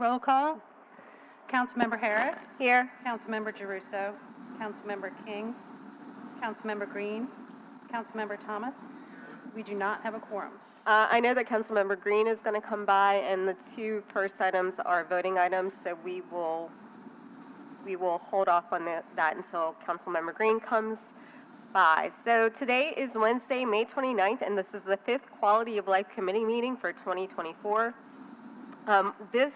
Roll call. Councilmember Harris. Here. Councilmember Giarrusso. Councilmember King. Councilmember Green. Councilmember Thomas. We do not have a quorum. I know that Councilmember Green is going to come by, and the two first items are voting items, so we will hold off on that until Councilmember Green comes by. So today is Wednesday, May 29th, and this is the 5th Quality of Life Committee meeting for 2024. This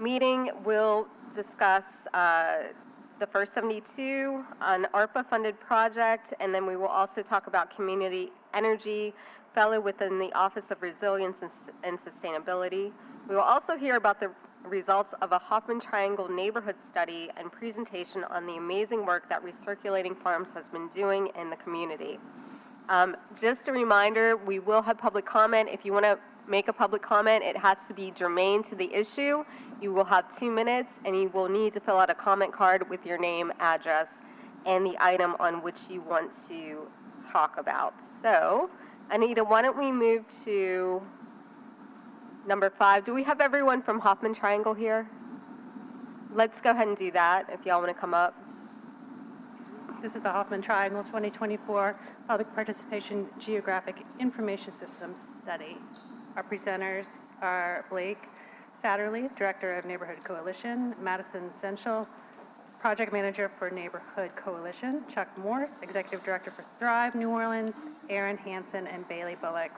meeting will discuss the first 72, an ARPA-funded project, and then we will also talk about community energy fellow within the Office of Resilience and Sustainability. We will also hear about the results of a Hoffman Triangle neighborhood study and presentation on the amazing work that Recirculating Farms has been doing in the community. Just a reminder, we will have public comment. If you want to make a public comment, it has to be germane to the issue. You will have 2 minutes, and you will need to fill out a comment card with your name, address, and the item on which you want to talk about. So, Anita, why don't we move to number 5? Do we have everyone from Hoffman Triangle here? Let's go ahead and do that if y'all want to come up. This is the Hoffman Triangle 2024 Public Participation Geographic Information Systems Study. Our presenters are Blake Satterly, Director of Neighborhood Coalition, Madison Sensual, Project Manager for Neighborhood Coalition, Chuck Morse, Executive Director for Thrive New Orleans, Aaron Hansen, and Bailey Bullock,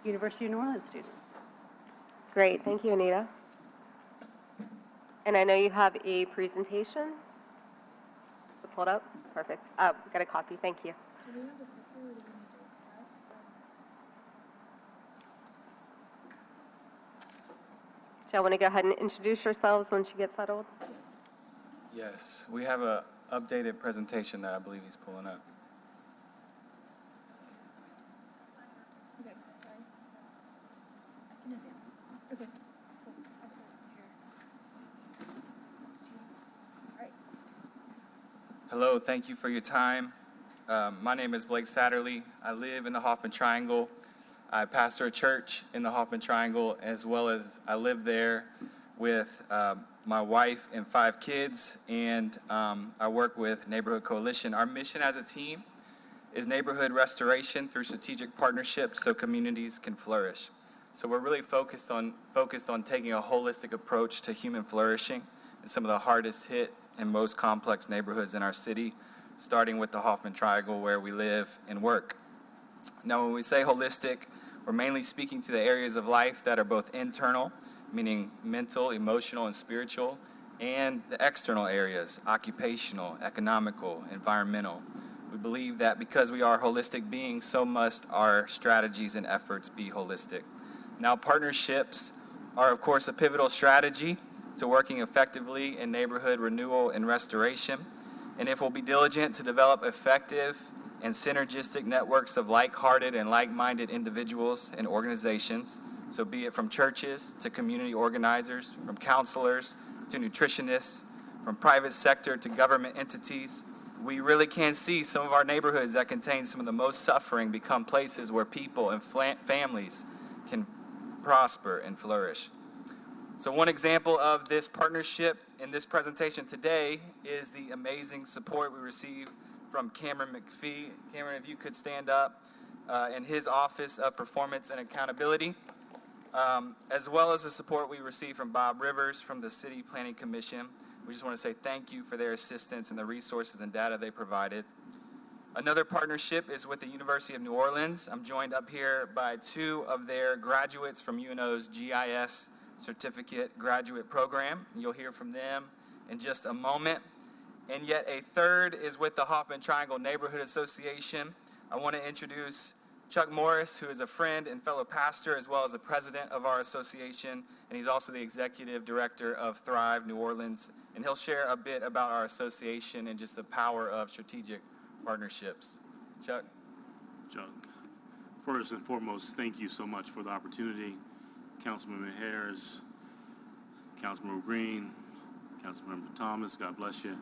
University of New Orleans students. Great, thank you, Anita. And I know you have a presentation. So pulled up, perfect. Got a copy, thank you. Do y'all want to go ahead and introduce yourselves when she gets settled? Yes, we have an updated presentation that I believe he's pulling up. Okay, sorry. I can advance this. Okay, cool. I'll start here. All right. Hello, thank you for your time. My name is Blake Satterly. I live in the Hoffman Triangle. I pastor a church in the Hoffman Triangle, as well as I live there with my wife and 5 kids, and I work with Neighborhood Coalition. Our mission as a team is neighborhood restoration through strategic partnerships so communities can flourish. So we're really focused on taking a holistic approach to human flourishing in some of the hardest hit and most complex neighborhoods in our city, starting with the Hoffman Triangle where we live and work. Now, when we say holistic, we're mainly speaking to the areas of life that are both internal, meaning mental, emotional, and spiritual, and the external areas, occupational, economical, environmental. We believe that because we are holistic beings, so must our strategies and efforts be holistic. Now, partnerships are, of course, a pivotal strategy to working effectively in neighborhood renewal and restoration. And if we'll be diligent to develop effective and synergistic networks of like-hearted and like-minded individuals and organizations, so be it from churches to community organizers, from counselors to nutritionists, from private sector to government entities, we really can see some of our neighborhoods that contain some of the most suffering become places where people and families can prosper and flourish. So one example of this partnership in this presentation today is the amazing support we receive from Cameron McPhee. Cameron, if you could stand up, in his Office of Performance and Accountability, as well as the support we receive from Bob Rivers from the City Planning Commission. We just want to say thank you for their assistance and the resources and data they provided. Another partnership is with the University of New Orleans. I'm joined up here by 2 of their graduates from UNO's GIS Certificate Graduate Program. You'll hear from them in just a moment. And yet a third is with the Hoffman Triangle Neighborhood Association. I want to introduce Chuck Morris, who is a friend and fellow pastor, as well as the president of our association, and he's also the executive director of Thrive New Orleans, and he'll share a bit about our association and just the power of strategic partnerships. Chuck? Chuck, first and foremost, thank you so much for the opportunity. Councilmember Harris, Councilmember Green, Councilmember Thomas, God bless you.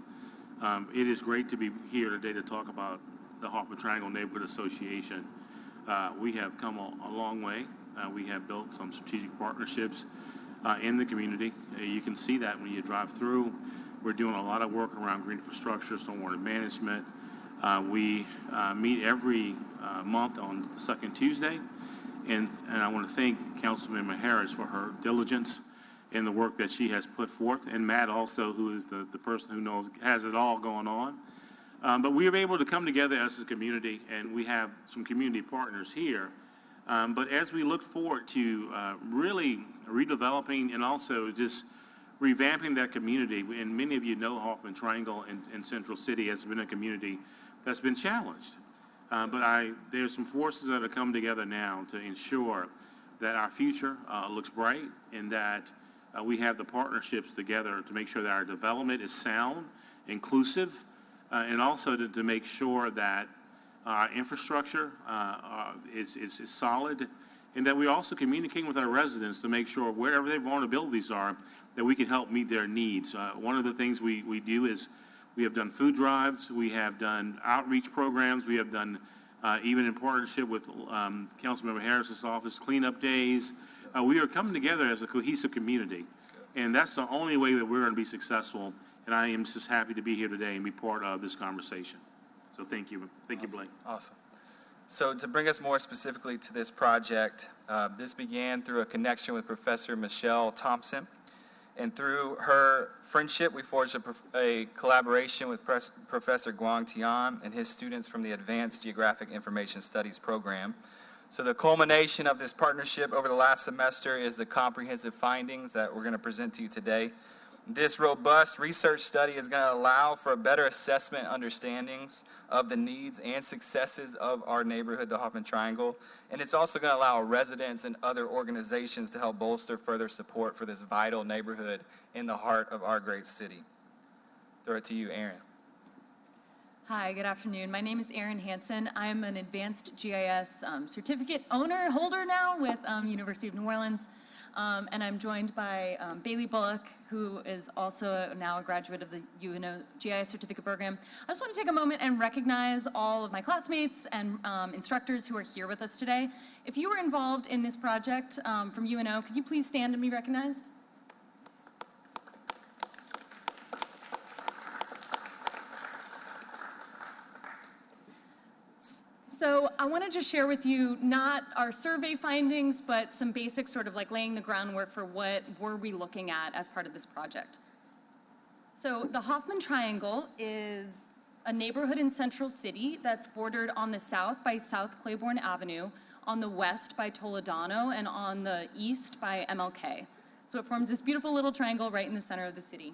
It is great to be here today to talk about the Hoffman Triangle Neighborhood Association. We have come a long way. We have built some strategic partnerships in the community. You can see that when you drive through. We're doing a lot of work around green infrastructure, stormwater management. We meet every month on the second Tuesday. And I want to thank Councilmember Harris for her diligence in the work that she has put forth, and Matt also, who is the person who has it all going on. But we were able to come together as a community, and we have some community partners here. But as we look forward to really redeveloping and also just revamping that community, and many of you know Hoffman Triangle and Central City has been a community that's been challenged. But there's some forces that are coming together now to ensure that our future looks bright, and that we have the partnerships together to make sure that our development is sound, inclusive, and also to make sure that our infrastructure is solid, and that we're also communicating with our residents to make sure wherever their vulnerabilities are, that we can help meet their needs. One of the things we do is we have done food drives, we have done outreach programs, we have done even in partnership with Councilmember Harris's office, cleanup days. We are coming together as a cohesive community, and that's the only way that we're going to be successful. And I am just happy to be here today and be part of this conversation. So thank you, Awesome. you, Blake. Awesome. So to bring us more specifically to this project, this began through a connection with Professor Michelle Thompson. And through her friendship, we forged a collaboration with Professor Guang Tian and his students from the Advanced Geographic Information Studies program. So the culmination of this partnership over the last semester is the comprehensive findings that we're going to present to you today. This robust research study is going to allow for a better assessment understandings of the needs and successes of our neighborhood, the Hoffman Triangle. And it's also going to allow residents and other organizations to help bolster further support for this vital neighborhood in the heart of our great city. Throw it to you, Erin. Hi, good afternoon. My name is Erin Hansen. I'm an advanced GIS certificate holder now with University of New Orleans. And I'm joined by Bailey Bullock, who is also now a graduate of the UNO GIS certificate program. I just want to take a moment and recognize all of my classmates and instructors who are here with us today. If you were involved in this project from UNO, could you please stand and be recognized? So I wanted to share with you not our survey findings, but some basic sort of like laying the groundwork for what were we looking at as part of this project. So the Hoffman Triangle is a neighborhood in Central City that's bordered on the south by South Claiborne Avenue, on the west by Toledano, and on the east by MLK. So it forms this beautiful little triangle right in the center of the city.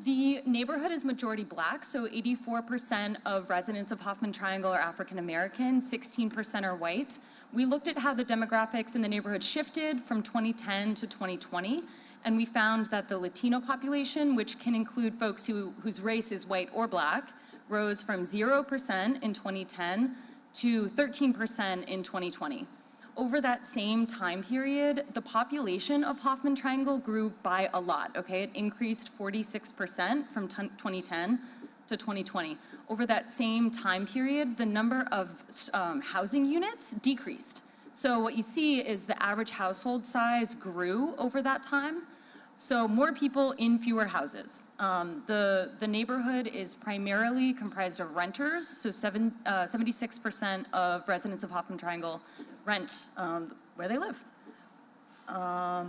The neighborhood is majority Black, so 84% of residents of Hoffman Triangle are African American, 16% are white. We looked at how the demographics in the neighborhood shifted from 2010 to 2020, and we found that the Latino population, which can include folks whose race is white or Black, rose from 0% in 2010 to 13% in 2020. Over that same time period, the population of Hoffman Triangle grew by a lot, okay? It increased 46% from 2010 to 2020. Over that same time period, the number of housing units decreased. So what you see is the average household size grew over that time. So more people in fewer houses. The neighborhood is primarily comprised of renters, so 76% of residents of Hoffman Triangle rent where they live. I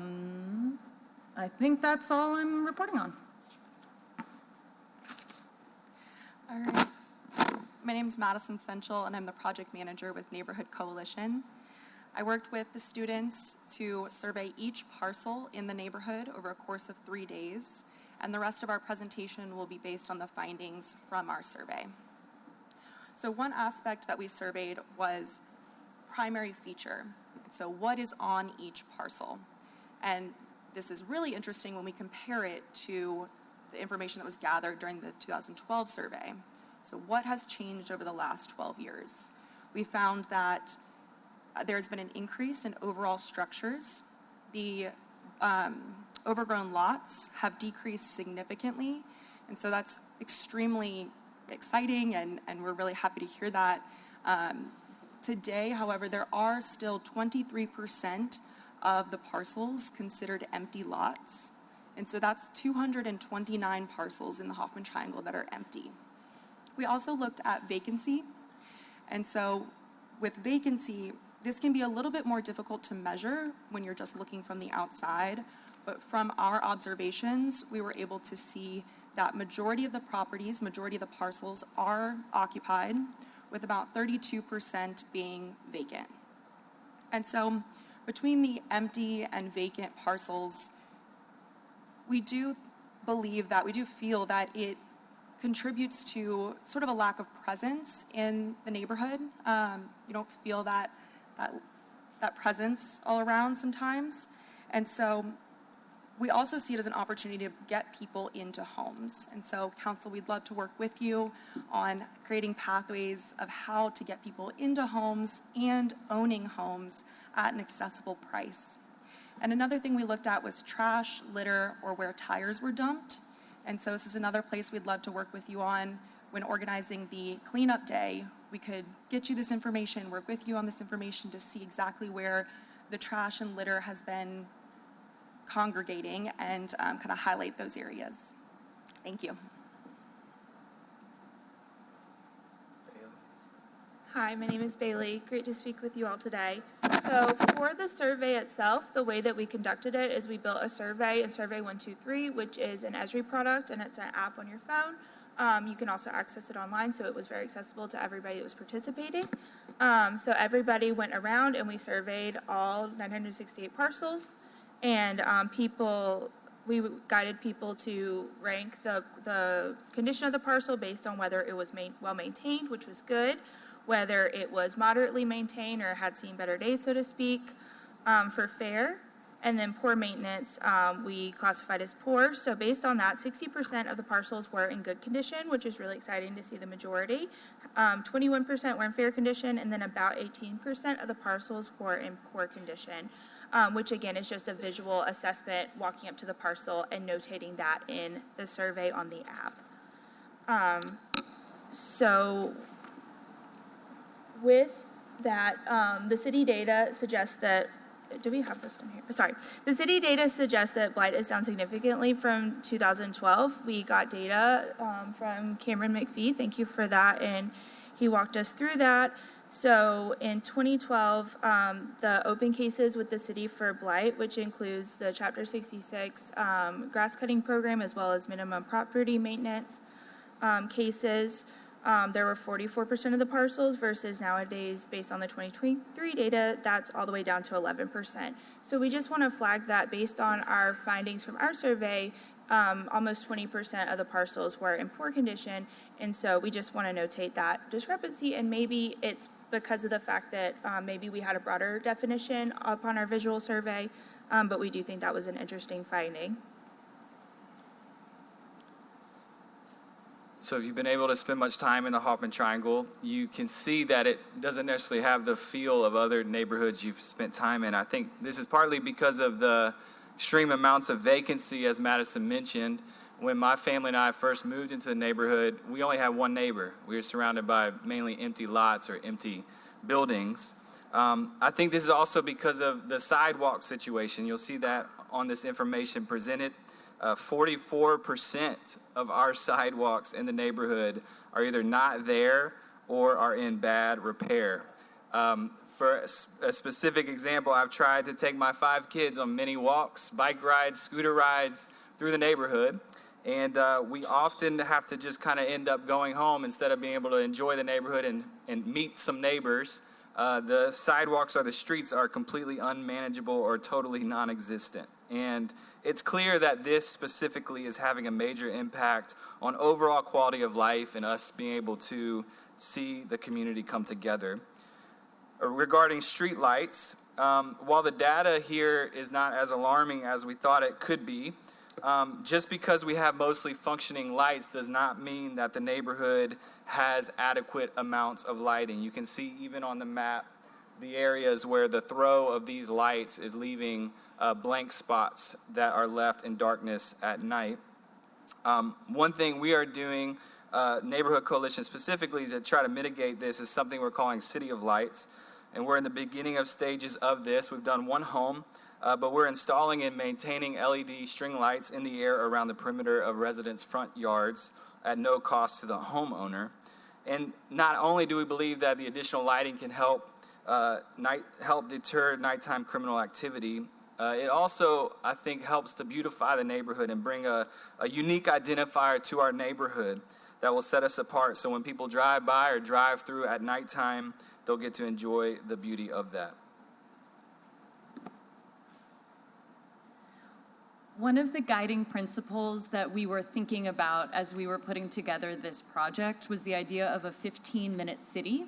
think that's all I'm reporting on. All right. My name is Madison Central, and I'm the project manager with Neighborhood Coalition. I worked with the students to survey each parcel in the neighborhood over a course of 3 days, and the rest of our presentation will be based on the findings from our survey. So one aspect that we surveyed was primary feature. So what is on each parcel? And this is really interesting when we compare it to the information that was gathered during the 2012 survey. So what has changed over the last 12 years? We found that there's been an increase in overall structures. The overgrown lots have decreased significantly, and so that's extremely exciting, and we're really happy to hear that. Today, however, there are still 23% of the parcels considered empty lots. And so that's 229 parcels in the Hoffman Triangle that are empty. We also looked at vacancy. And so with vacancy, this can be a little bit more difficult to measure when you're just looking from the outside. But from our observations, we were able to see that majority of the properties, majority of the parcels are occupied, with about 32% being vacant. And so between the empty and vacant parcels, we do feel that it contributes to sort of a lack of presence in the neighborhood. You don't feel that presence all around sometimes. And so we also see it as an opportunity to get people into homes. And so, council, we'd love to work with you on creating pathways of how to get people into homes and owning homes at an accessible price. And another thing we looked at was trash, litter, or where tires were dumped. And so this is another place we'd love to work with you on when organizing the cleanup day. We could get you this information, work with you on this information to see exactly where the trash and litter has been congregating and kind of highlight those areas. Thank you. Hi, my name is Bailey. Great to speak with you all today. So for the survey itself, the way that we conducted it is we built a survey in Survey 123, which is an Esri product, and it's an app on your phone. You can also access it online, so it was very accessible to everybody that was participating. So everybody went around and we surveyed all 968 parcels. And we guided people to rank the condition of the parcel based on whether it was well maintained, which was good, whether it was moderately maintained or had seen better days, so to speak, for fair. And then poor maintenance, we classified as poor. So based on that, 60% of the parcels were in good condition, which is really exciting to see the majority. 21% were in fair condition, and then about 18% of the parcels were in poor condition. Which again is just a visual assessment, walking up to the parcel and notating that in the survey on the app. So with that, the city data suggests that, do we have this one here? Sorry. The city data suggests that blight is down significantly from 2012. We got data from Cameron McPhee. Thank you for that. And he walked us through that. So in 2012, the open cases with the city for blight, which includes the Chapter 66 grass cutting program as well as minimum property maintenance cases, there were 44% of the parcels versus nowadays, based on the 2023 data, that's all the way down to 11%. So we just want to flag that based on our findings from our survey, almost 20% of the parcels were in poor condition, and so we just want to notate that discrepancy, and maybe it's because of the fact that maybe we had a broader definition upon our visual survey, but we do think that was an interesting finding. So if you've been able to spend much time in the Hoffman Triangle, you can see that it doesn't necessarily have the feel of other neighborhoods you've spent time in. I think this is partly because of the extreme amounts of vacancy, as Madison mentioned. When my family and I first moved into the neighborhood, we only had one neighbor. We were surrounded by mainly empty lots or empty buildings. I think this is also because of the sidewalk situation. You'll see that on this information presented. 44% of our sidewalks in the neighborhood are either not there or are in bad repair. For a specific example, I've tried to take my 5 kids on many walks, bike rides, scooter rides through the neighborhood, and we often have to just kind of end up going home instead of being able to enjoy the neighborhood and meet some neighbors. The sidewalks or the streets are completely unmanageable or totally non-existent. And it's clear that this specifically is having a major impact on overall quality of life and us being able to see the community come together. Regarding streetlights, while the data here is not as alarming as we thought it could be, just because we have mostly functioning lights does not mean that the neighborhood has adequate amounts of lighting. You can see even on the map the areas where the throw of these lights is leaving blank spots that are left in darkness at night. One thing we are doing, Neighborhood Coalition specifically, to try to mitigate this is something we're calling City of Lights. And we're in the beginning of stages of this. We've done one home but we're installing and maintaining LED string lights in the air around the perimeter of residents' front yards at no cost to the homeowner. And not only do we believe that the additional lighting can help deter nighttime criminal activity, it also, I think, helps to beautify the neighborhood and bring a unique identifier to our neighborhood that will set us apart. So when people drive by or drive through at nighttime, they'll get to enjoy the beauty of that. One of the guiding principles that we were thinking about as we were putting together this project was the idea of a 15-minute city.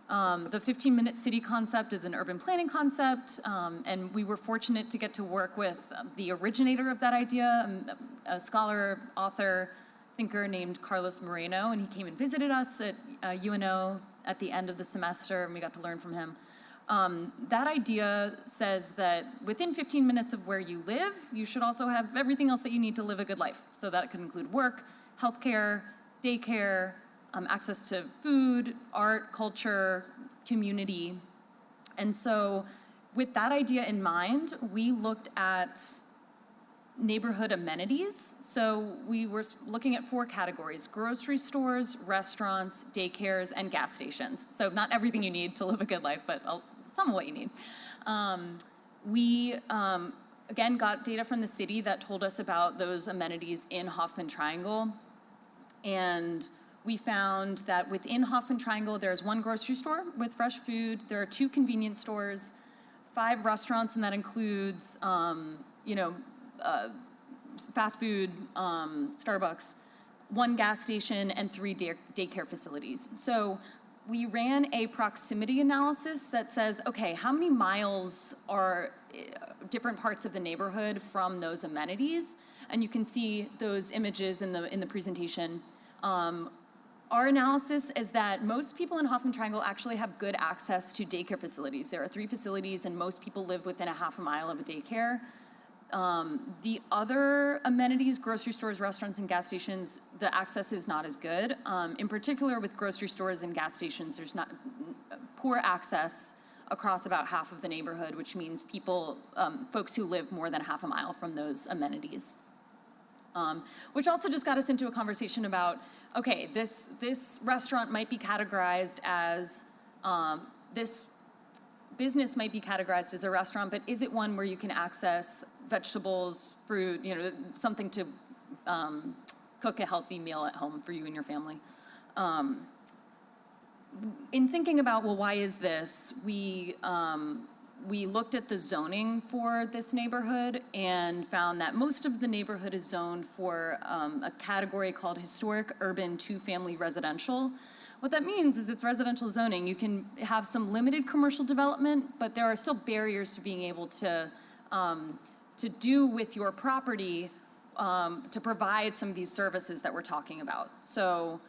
The 15-minute city concept is an urban planning concept, and we were fortunate to get to work with the originator of that idea, a scholar, author, thinker named Carlos Moreno, and he came and visited us at UNO at the end of the semester, and we got to learn from him. That idea says that within 15 minutes of where you live, you should also have everything else that you need to live a good life. So that could include work, healthcare, daycare, access to food, art, culture, community. And so with that idea in mind, we looked at neighborhood amenities. So we were looking at 4 categories: grocery stores, restaurants, daycares, and gas stations. So not everything you need to live a good life, but some of what you need. We, again, got data from the city that told us about those amenities in Hoffman Triangle. And we found that within Hoffman Triangle, there's 1 grocery store with fresh food. There are 2 convenience stores, 5 restaurants, and that includes, fast food, Starbucks, 1 gas station, and 3 daycare facilities. So we ran a proximity analysis that says, okay, how many miles are different parts of the neighborhood from those amenities? And you can see those images in the presentation. Our analysis is that most people in Hoffman Triangle actually have good access to daycare facilities. There are 3 facilities, and most people live within a half a mile of a daycare. The other amenities, grocery stores, restaurants, and gas stations, the access is not as good. In particular, with grocery stores and gas stations, there's not poor access across about half of the neighborhood, which means folks who live more than half a mile from those amenities. Which also just got us into a conversation about, okay, this restaurant might be categorized as, this business might be categorized as a restaurant, but is it one where you can access vegetables, fruit, something to cook a healthy meal at home for you and your family? In thinking about, well, why is this, we looked at the zoning for this neighborhood and found that most of the neighborhood is zoned for a category called historic urban 2-family residential. What that means is it's residential zoning. You can have some limited commercial development, but there are still barriers to being able to do with your property to provide some of these services that we're talking about. So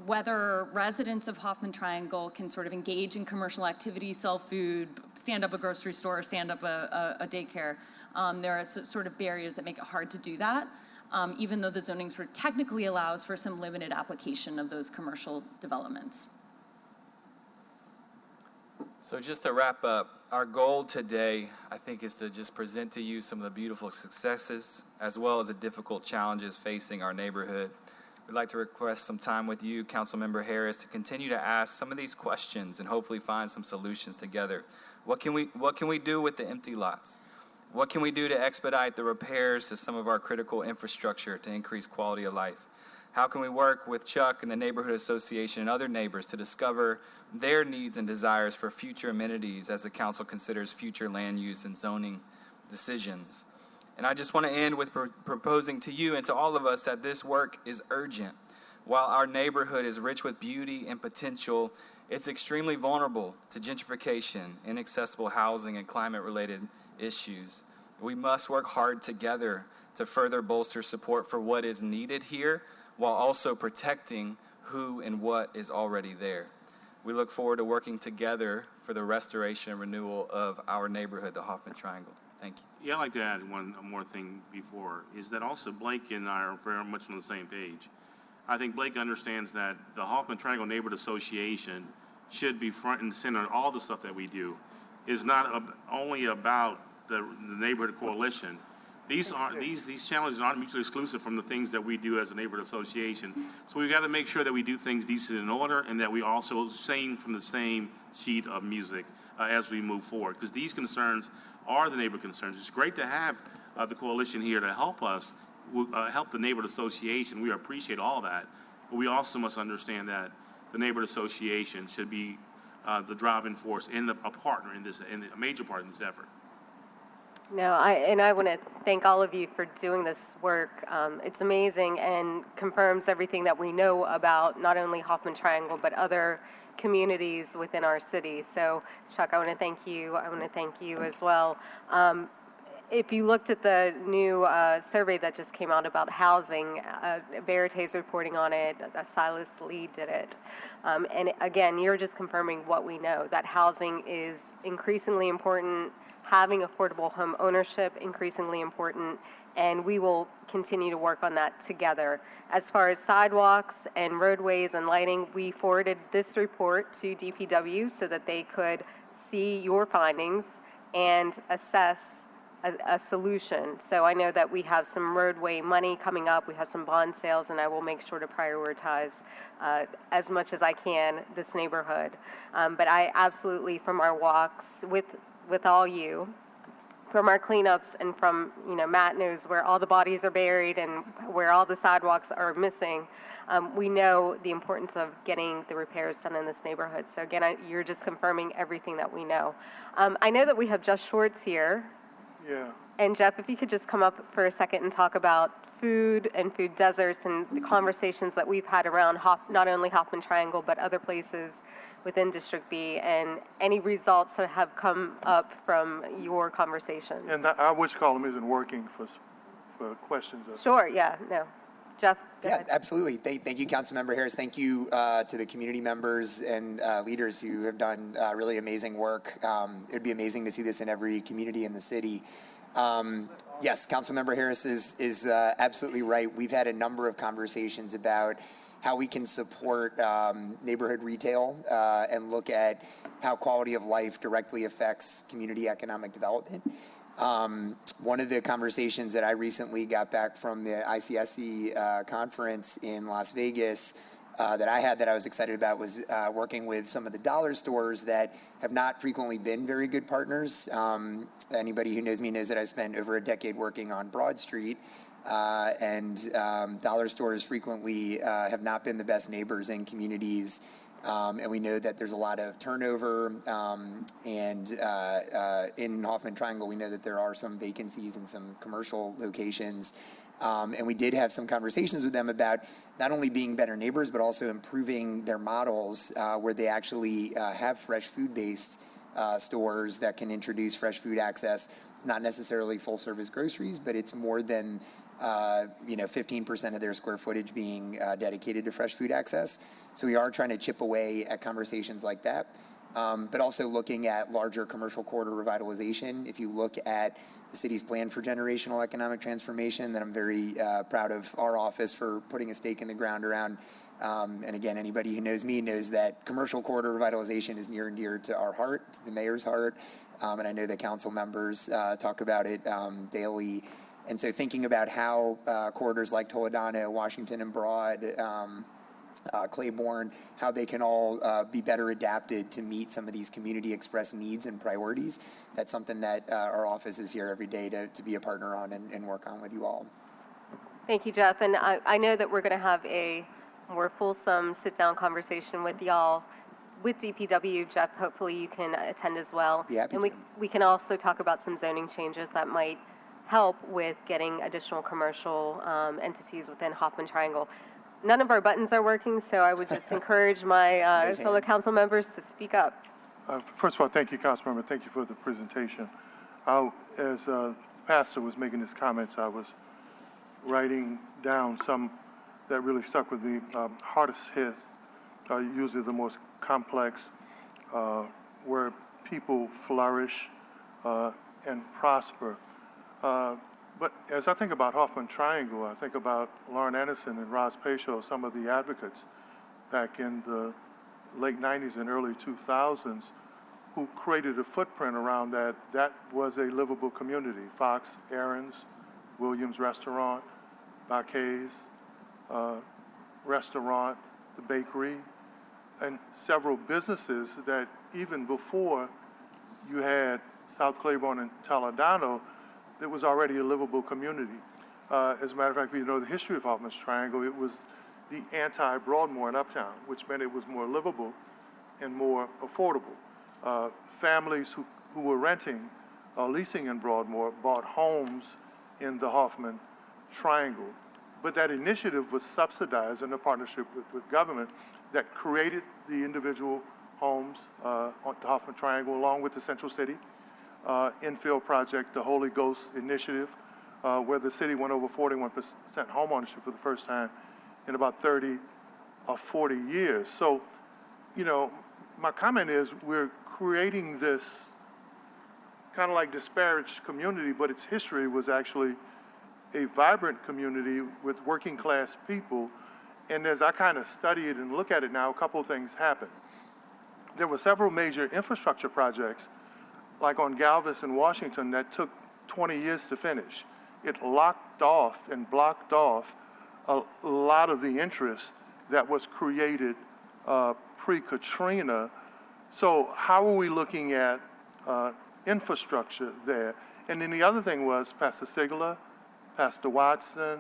whether residents of Hoffman Triangle can sort of engage in commercial activity, sell food, stand up a grocery store, stand up a daycare, there are sort of barriers that make it hard to do that, even though the zoning sort of technically allows for some limited application of those commercial developments. So just to wrap up, our goal today, I think, is to just present to you some of the beautiful successes as well as the difficult challenges facing our neighborhood. We'd like to request some time with you, Councilmember Harris, to continue to ask some of these questions and hopefully find some solutions together. What can we do with the empty lots? What can we do to expedite the repairs to some of our critical infrastructure to increase quality of life? How can we work with Chuck and the Neighborhood Association and other neighbors to discover their needs and desires for future amenities as the council considers future land use and zoning decisions? And I just want to end with proposing to you and to all of us that this work is urgent. While our neighborhood is rich with beauty and potential, it's extremely vulnerable to gentrification, inaccessible housing, and climate-related issues. We must work hard together to further bolster support for what is needed here, while also protecting who and what is already there. We look forward to working together for the restoration and renewal of our neighborhood, the Hoffman Triangle. Thank you. Yeah, I'd like to add one more thing before, is that also Blake and I are very much on the same page. I think Blake understands that the Hoffman Triangle Neighborhood Association should be front and center in all the stuff that we do. is not only about the neighborhood coalition. These challenges aren't mutually exclusive from the things that we do as a neighborhood association. So we've got to make sure that we do things decent and in order, and that we also sing from the same sheet of music as we move forward. Because these concerns are the neighborhood concerns. It's great to have the coalition here to help us, help the neighborhood association. We appreciate all that. But we also must understand that the neighborhood association should be the driving force and a partner in this, and a major part in this effort. No, I want to thank all of you for doing this work. It's amazing and confirms everything that we know about not only Hoffman Triangle, but other communities within our city. So, Chuck, I want to thank you. I want to thank you as well. If you looked at the new survey that just came out about housing, Verity's reporting on it, Silas Lee did it. And again, you're just confirming what we know, that housing is increasingly important, having affordable home ownership increasingly important, and we will continue to work on that together. As far as sidewalks and roadways and lighting, we forwarded this report to DPW so that they could see your findings and assess a solution. So I know that we have some roadway money coming up, we have some bond sales, and I will make sure to prioritize as much as I can this neighborhood. But I absolutely, from our walks with all you, from our cleanups, and from, Matt knows where all the bodies are buried and where all the sidewalks are missing. We know the importance of getting the repairs done in this neighborhood. So again, you're just confirming everything that we know. I know that we have Jeff Schwartz here. Yeah. And Jeff, if you could just come up for a second and talk about food and food deserts and the conversations that we've had around not only Hoffman Triangle, but other places within District B, and any results that have come up from your conversations. And our which column isn't working for questions. Sure, yeah, no. Jeff, go ahead. Absolutely. Thank you, Councilmember Harris. Thank you to the community members and leaders who have done really amazing work. It would be amazing to see this in every community in the city. Yes, Councilmember Harris is absolutely right. We've had a number of conversations about how we can support neighborhood retail and look at how quality of life directly affects community economic development. One of the conversations that I recently got back from the ICSC conference in Las Vegas that I was excited about was working with some of the dollar stores that have not frequently been very good partners. Anybody who knows me knows that I spent over a decade working on Broad Street, and dollar stores frequently have not been the best neighbors in communities. And we know that there's a lot of turnover, and in Hoffman Triangle, we know that there are some vacancies in some commercial locations. And we did have some conversations with them about not only being better neighbors, but also improving their models where they actually have fresh food-based stores that can introduce fresh food access. It's not necessarily full-service groceries, but it's more than 15% of their square footage being dedicated to fresh food access. So we are trying to chip away at conversations like that, but also looking at larger commercial corridor revitalization. If you look at the city's plan for generational economic transformation, then I'm very proud of our office for putting a stake in the ground around. And again, anybody who knows me knows that commercial corridor revitalization is near and dear to our heart, to the mayor's heart, and I know that council members talk about it daily. And so thinking about how corridors like Toledano, Washington and Broad, Claiborne, how they can all be better adapted to meet some of these community express needs and priorities, that's something that our office is here every day to be a partner on and work on with you all. Thank you, Jeff. And I know that we're going to have a more fulsome sit-down conversation with y'all with DPW. Jeff, hopefully you can attend as well. Be happy and to. we can also talk about some zoning changes that might help with getting additional commercial entities within Hoffman Triangle. None of our buttons are working, so I would just encourage my fellow council members to speak up. First of all, thank you, Councilmember. Thank you for the presentation. As Pastor was making his comments, I was writing down some that really stuck with me. Hardest hits are usually the most complex, where people flourish and prosper. But as I think about Hoffman Triangle, I think about Lauren Anderson and Roz Pacho, some of the advocates back in the late 90s and early 2000s who created a footprint around that, that was a livable community. Fox, Aaron's, Williams Restaurant, Baquet's Restaurant, the bakery, and several businesses that even before you had South Claiborne and Toledano, it was already a livable community. As a matter of fact, if you know the history of Hoffman's Triangle, it was the anti-Broadmoor in Uptown, which meant it was more livable and more affordable. Families who were renting, leasing in Broadmoor, bought homes in the Hoffman Triangle. But that initiative was subsidized in a partnership with government that created the individual homes on the Hoffman Triangle, along with the Central City infill project, the Holy Ghost Initiative, where the city went over 41% homeownership for the first time in about 30 or 40 years. So, you know, my comment is we're creating this kind of like disparaged community, but its history was actually a vibrant community with working class people. And as I kind of study it and look at it now, a couple of things happened. There were several major infrastructure projects, like on Galvez in Washington, that took 20 years to finish. It locked off and blocked off a lot of the interest that was created pre-Katrina. So how are we looking at infrastructure there? And then the other thing was Pastor Sigler, Pastor Watson,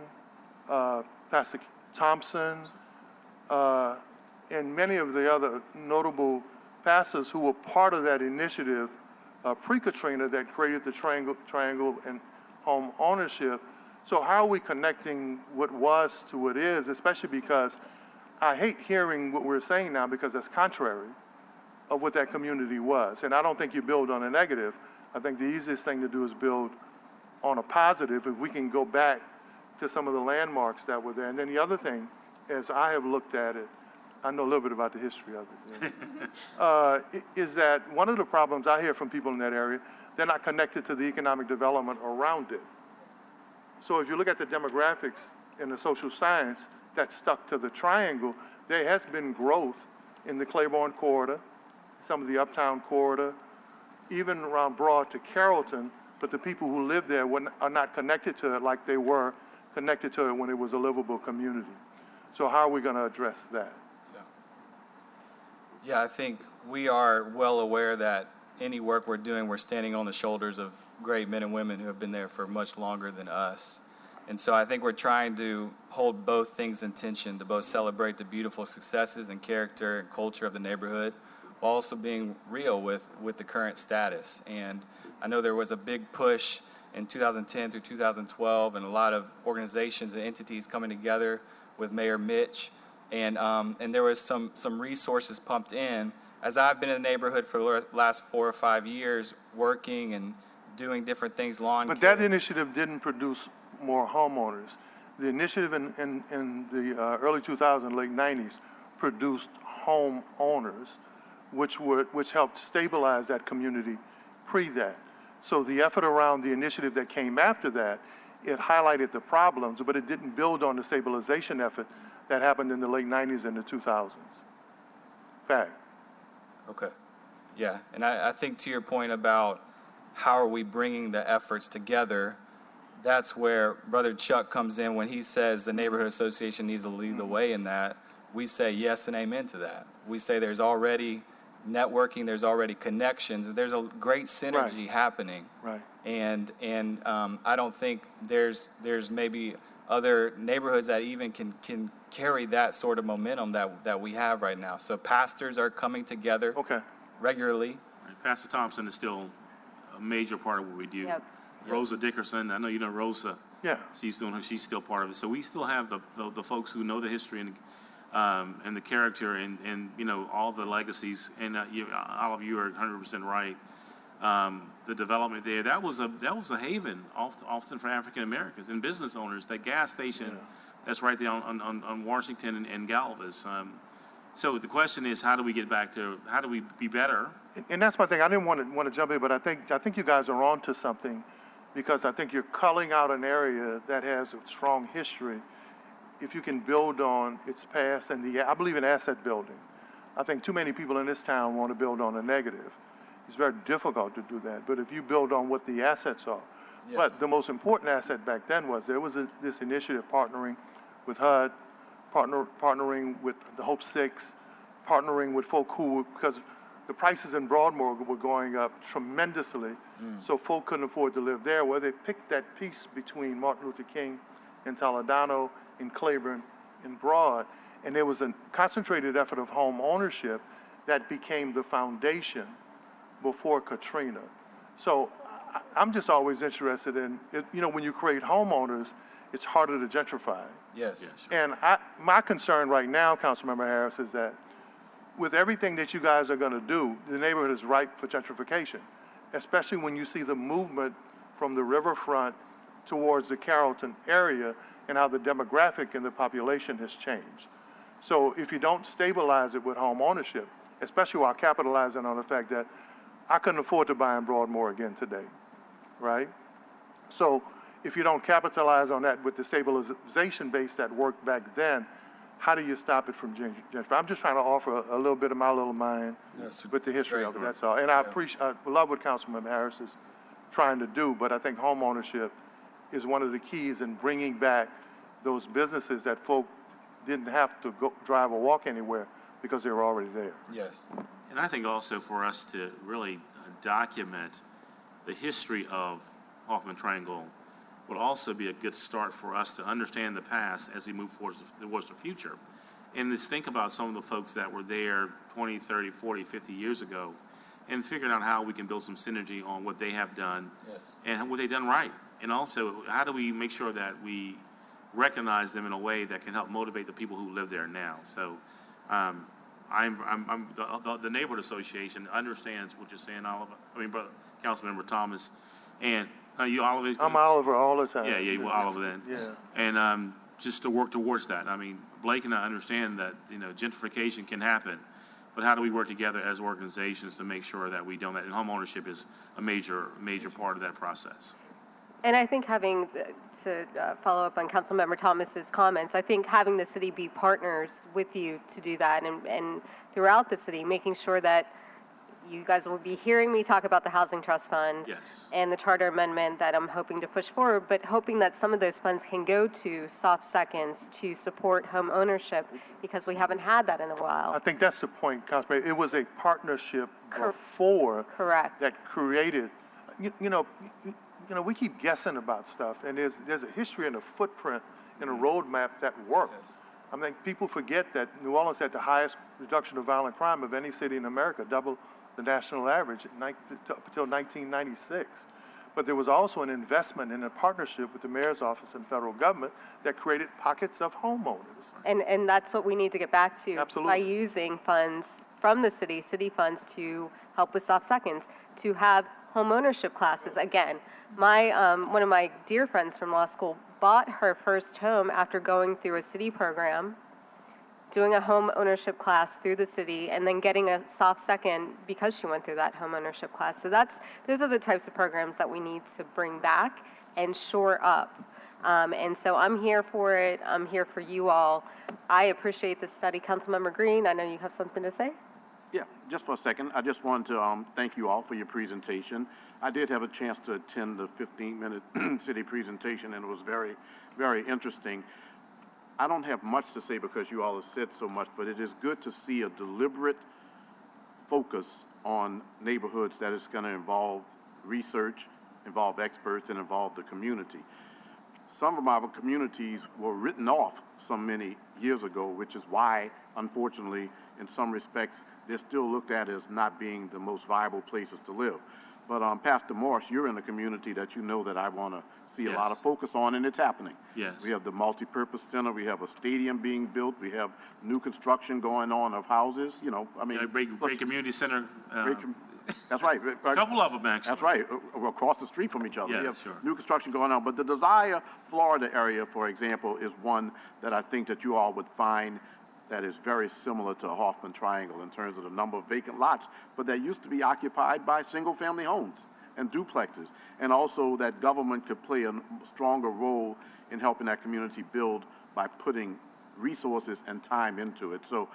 Pastor Thompson, and many of the other notable pastors who were part of that initiative pre-Katrina that created the triangle and home ownership. So how are we connecting what was to what is, especially because I hate hearing what we're saying now because that's contrary of what that community was. And I don't think you build on a negative. I think the easiest thing to do is build on a positive if we can go back to some of the landmarks that were there. And then the other thing, as I have looked at it, I know a little bit about the history of it, is that one of the problems I hear from people in that area, they're not connected to the economic development around it. So if you look at the demographics in the social science that stuck to the triangle, there has been growth in the Claiborne corridor, some of the Uptown corridor, even around Broad to Carrollton, but the people who live there are not connected to it like they were connected to it when it was a livable community. So how are we going to address that? Yeah, I think we are well aware that any work we're doing, we're standing on the shoulders of great men and women who have been there for much longer than us. And so I think we're trying to hold both things in tension, to both celebrate the beautiful successes and character and culture of the neighborhood, while also being real with the current status. And I know there was a big push in 2010 through 2012 and a lot of organizations and entities coming together with Mayor Mitch. And there was some resources pumped in. As I've been in the neighborhood for the last 4 or 5 years, working and doing different things, lawn But care. that initiative didn't produce more homeowners. The initiative in the early 2000s, late 90s, produced homeowners, which helped stabilize that community pre that. So the effort around the initiative that came after that, it highlighted the problems, but it didn't build on the stabilization effort that happened in the late 90s and the 2000s. Fact. Okay. Yeah, and I think to your point about how are we bringing the efforts together, that's where Brother Chuck comes in when he says the neighborhood association needs to lead the way in that. We say yes and amen to that. We say there's already networking, there's already connections, there's a great synergy happening. Right. And I don't think there's maybe other neighborhoods that even can carry that sort of momentum that we have right now. So pastors are coming together regularly. Pastor Thompson is still a major part of what we do. Yep. Rosa Dickerson, I know you know Rosa. Yeah. She's still part of it. So we still have the folks who know the history and the character and you know all the legacies. And all of you are 100% right. The development there, that was a haven often for African Americans and business owners. That gas station that's right there on Washington and Galvez. So the question is, how do we be better? And that's my thing. I didn't want to jump in, but I think you guys are on to something, because I think you're culling out an area that has a strong history. If you can build on its past I believe in asset building. I think too many people in this town want to build on a negative. it's very difficult to do that. But if you build on what the assets are. But the most important asset back then was there was this initiative partnering with HUD, partnering with the Hope Six, partnering with folk who, because the prices in Broadmoor were going up tremendously, so folk couldn't afford to live there. Well, they picked that piece between Martin Luther King and Toledano, in Claiborne, in Broad, and there was a concentrated effort of home ownership that became the foundation before Katrina. So I'm just always interested in, when you create homeowners, it's harder to gentrify. Yes. And my concern right now, Councilmember Harris, is that with everything that you guys are going to do, the neighborhood is ripe for gentrification, especially when you see the movement from the riverfront towards the Carrollton area and how the demographic and the population has changed. So if you don't stabilize it with home ownership, especially while capitalizing on the fact that I couldn't afford to buy in Broadmoor again today, right? So if you don't capitalize on that with the stabilization base that worked back then, how do you stop it from gentrifying? I'm just trying to offer a little bit of my little mind with the history of it, that's all. And I love what Councilmember Harris is trying to do, but I think home ownership is one of the keys in bringing back those businesses that folk didn't have to go drive or walk anywhere because they were already there. Yes. And I think also for us to really document the history of Hoffman Triangle would also be a good start for us to understand the past as we move towards the future. And just think about some of the folks that were there 20, 30, 40, 50 years ago and figuring out how we can build some synergy on what they have done and what they've done right. And also, how do we make sure that we recognize them in a way that can help motivate the people who live there now? So the Neighborhood Association understands what you're saying, Oliver. Brother Councilmember Thomas. And you Oliver? I'm Oliver all the time. Yeah, well, Oliver then. Yeah. And just to work towards that. Blake and I understand that, gentrification can happen, but how do we work together as organizations to make sure that we don't, and home ownership is a major part of that process. And I think to follow up on Councilmember Thomas's comments, I think having the city be partners with you to do that and throughout the city, making sure that you guys will be hearing me talk about the Housing Trust Fund and the charter amendment that I'm hoping to push forward, but hoping that some of those funds can go to soft seconds to support home ownership because we haven't had that in a while. I think that's the point, Councilman. It was a partnership before that created, we keep guessing about stuff, and there's a history and a footprint and a roadmap that works. I think people forget that New Orleans had the highest reduction of violent crime of any city in America, double the national average up until 1996. But there was also an investment in a partnership with the mayor's office and federal government that created pockets of homeowners. And that's what we need to get back to by using funds from the city funds to help with soft seconds, to have home ownership classes. Again, one of my dear friends from law school bought her first home after going through a city program, doing a home ownership class through the city, and then getting a soft second because she went through that home ownership class. So those are the types of programs that we need to bring back and shore up. And so I'm here for it. I'm here for you all. I appreciate the study. Councilmember Green, I know you have something to say. Yeah, just for a second. I just wanted to thank you all for your presentation. I did have a chance to attend the 15-minute city presentation, and it was very, very interesting. I don't have much to say because you all have said so much, but it is good to see a deliberate focus on neighborhoods that is going to involve research, involve experts, and involve the community. Some of our communities were written off so many years ago, which is why, unfortunately, in some respects, they're still looked at as not being the most viable places to live. But Pastor Morse, you're in a community that you know that I want to see a lot of focus on, and it's happening. Yes. We have the multi-purpose center. We have a stadium being built. We have new construction going on of houses. Great community center. That's right. A couple of them, actually. That's right. We're across the street from each other. Yeah, we have sure. new construction going on. But the Desire, Florida area, for example, is one that I think that you all would find that is very similar to Hoffman Triangle in terms of the number of vacant lots, but that used to be occupied by single-family homes and duplexes, and also that government could play a stronger role in helping that community build by putting resources and time into it. So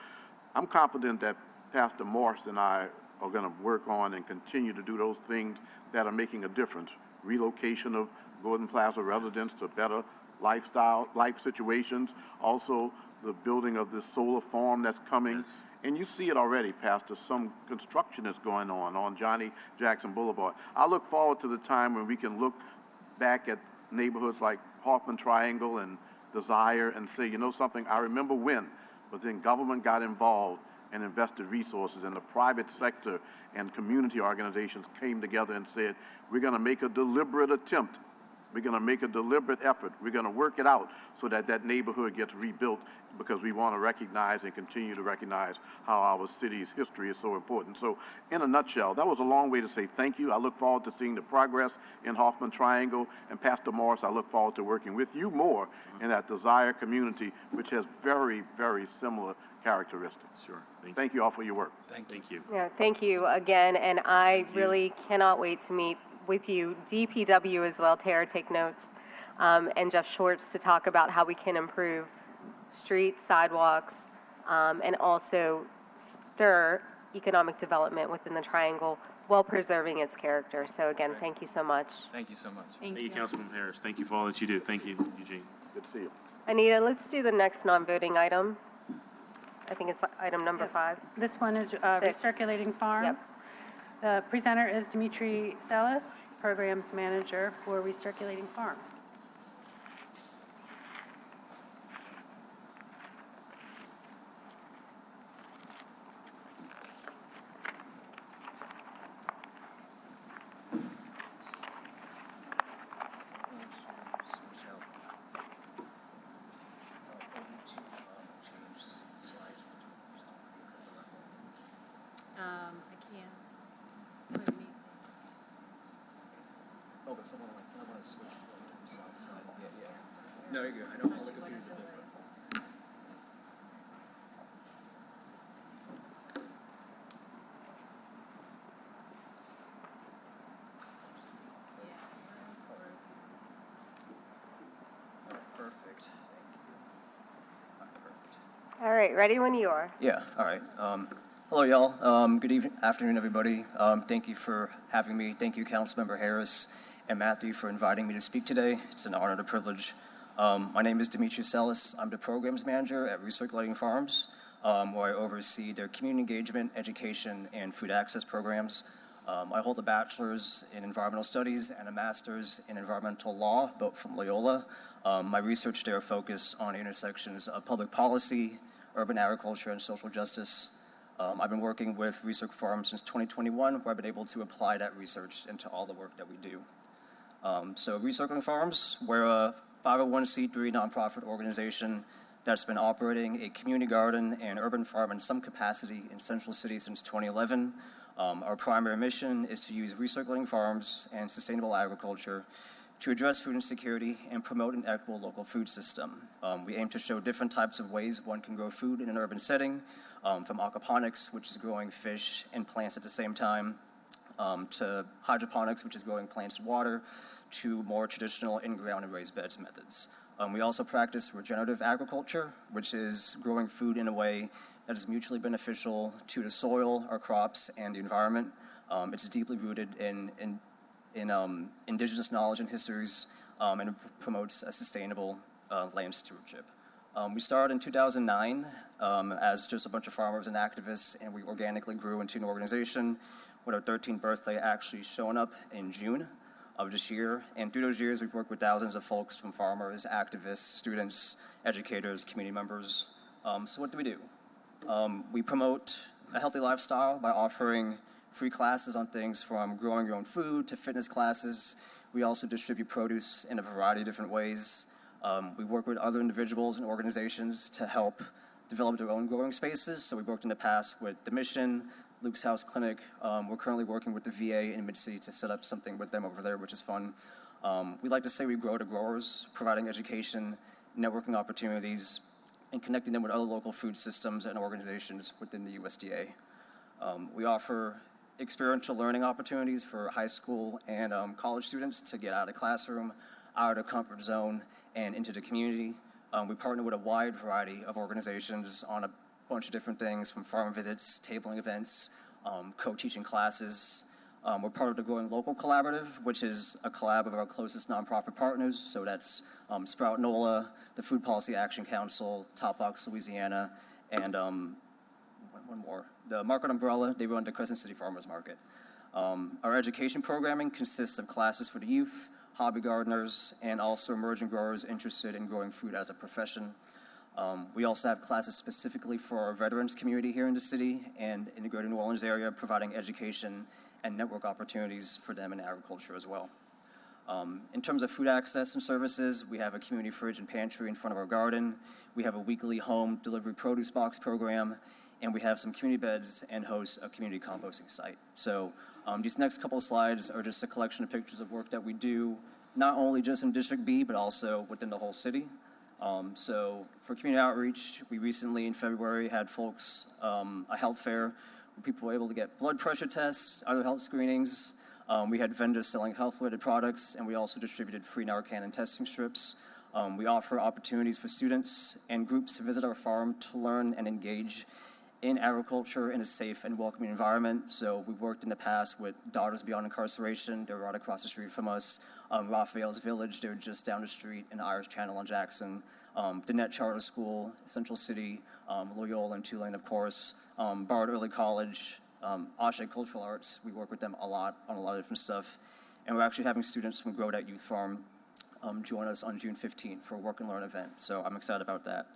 I'm confident that Pastor Morse and I are going to work on and continue to do those things that are making a difference. Relocation of Gordon Plaza residents to better life situations. Also, the building of this solar farm that's coming. Yes. And you see it already, Pastor. Some construction is going on Johnny Jackson Boulevard. I look forward to the time when we can look back at neighborhoods like Hoffman Triangle and Desire and say, you know something, I remember when, but then government got involved and invested resources, and the private sector and community organizations came together and said, we're going to make a deliberate attempt. We're going to make a deliberate effort. We're going to work it out so that that neighborhood gets rebuilt, because we want to recognize and continue to recognize how our city's history is so important. So in a nutshell, that was a long way to say thank you. I look forward to seeing the progress in Hoffman Triangle. And Pastor Morris, I look forward to working with you more in that Desire community, which has very, very similar characteristics. Sure. Thank you all for your work. Thank you. Yeah, thank you again, and I really cannot wait to meet with you, DPW as well, Tara, take notes, and Jeff Schwartz to talk about how we can improve streets, sidewalks, and also stir economic development within the Triangle while preserving its character. So again, thank you so much. Thank you so much. Thank Thank you, you. Councilmember Harris. Thank you for all that you do. Thank you, Eugene. Good to see you. Anita, let's do the next non-voting item. I think it's item number 5. This one is 6. recirculating farms. The presenter is Dimitri Salas, Programs Manager for Recirculating Farms. I can't. What do you mean? Oh, but someone I want to switch from side to side. Yeah, yeah. No, you're good. I know all the computers are different. Oh, perfect. Thank you. Perfect. All right, ready when you are. Yeah, all right. Hello, y'all. Good evening, afternoon, everybody. Thank you for having me. Thank you, Councilmember Harris and Matthew, for inviting me to speak today. It's an honor and a privilege. My name is Dimitri Salas. I'm the Programs Manager at Recirculating Farms, where I oversee their community engagement, education, and food access programs. I hold a bachelor's in environmental studies and a master's in environmental law, both from Loyola. My research there focused on intersections of public policy, urban agriculture, and social justice. I've been working with Recirc Farms since 2021, where I've been able to apply that research into all the work that we do. So Recirculating Farms, we're a 501c3 nonprofit organization that's been operating a community garden and urban farm in some capacity in Central City since 2011. Our primary mission is to use recirculating farms and sustainable agriculture to address food insecurity and promote an equitable local food system. We aim to show different types of ways one can grow food in an urban setting, from aquaponics, which is growing fish and plants at the same time, to hydroponics, which is growing plants and water, to more traditional in-ground and raised beds methods. We also practice regenerative agriculture, which is growing food in a way that is mutually beneficial to the soil, our crops, and the environment. It's deeply rooted in indigenous knowledge and histories, and it promotes a sustainable land stewardship. We started in 2009 as just a bunch of farmers and activists, and we organically grew into an organization with our 13th birthday actually showing up in June of this year. And through those years, we've worked with thousands of folks, from farmers, activists, students, educators, community members. So what do? We promote a healthy lifestyle by offering free classes on things from growing your own food to fitness classes. We also distribute produce in a variety of different ways. We work with other individuals and organizations to help develop their own growing spaces. So we've worked in the past with The Mission, Luke's House Clinic. We're currently working with the VA in Mid-City to set up something with them over there, which is fun. We like to say we grow to growers, providing education, networking opportunities, and connecting them with other local food systems and organizations within the USDA. We offer experiential learning opportunities for high school and college students to get out of the classroom, out of the comfort zone, and into the community. We partner with a wide variety of organizations on a bunch of different things, from farm visits, tabling events, co-teaching classes. We're part of the Growing Local Collaborative, which is a collab of our closest nonprofit partners. So that's Sprout NOLA, the Food Policy Action Council, Top Box Louisiana, and one more, the Market Umbrella. They run the Crescent City Farmers Market. Our education programming consists of classes for the youth, hobby gardeners, and also emerging growers interested in growing food as a profession. We also have classes specifically for our veterans community here in the city and in the greater New Orleans area, providing education and network opportunities for them in agriculture as well. In terms of food access and services, we have a community fridge and pantry in front of our garden. We have a weekly home delivery produce box program, and we have some community beds and host a community composting site. So these next couple of slides are just a collection of pictures of work that we do, not only just in District B, but also within the whole city. So for community outreach, we recently in February had folks, a health fair where people were able to get blood pressure tests, other health screenings. We had vendors selling health-related products, and we also distributed free Narcan and testing strips. We offer opportunities for students and groups to visit our farm to learn and engage in agriculture in a safe and welcoming environment. So we've worked in the past with Daughters Beyond Incarceration. They're right across the street from us. Raphael's Village, they're just down the street in Irish Channel on Jackson. The Net Charter School, Central City, Loyola and Tulane, of course. Bard Early College, Ashe Cultural Arts. We work with them a lot on a lot of different stuff. And we're actually having students from Grow That Youth Farm join us on June 15th for a work and learn event. So I'm excited about that.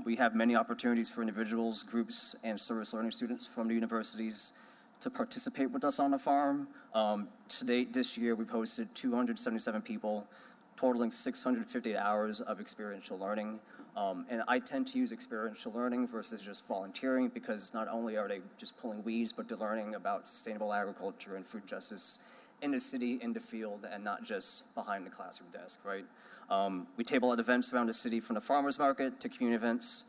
We have many opportunities for individuals, groups, and service learning students from the universities to participate with us on the farm. To date, this year, we've hosted 277 people, totaling 650 hours of experiential learning. And I tend to use experiential learning versus just volunteering, because not only are they just pulling weeds, but they're learning about sustainable agriculture and food justice in the city, in the field, and not just behind the classroom desk, right? We table at events around the city, from the farmers market to community events.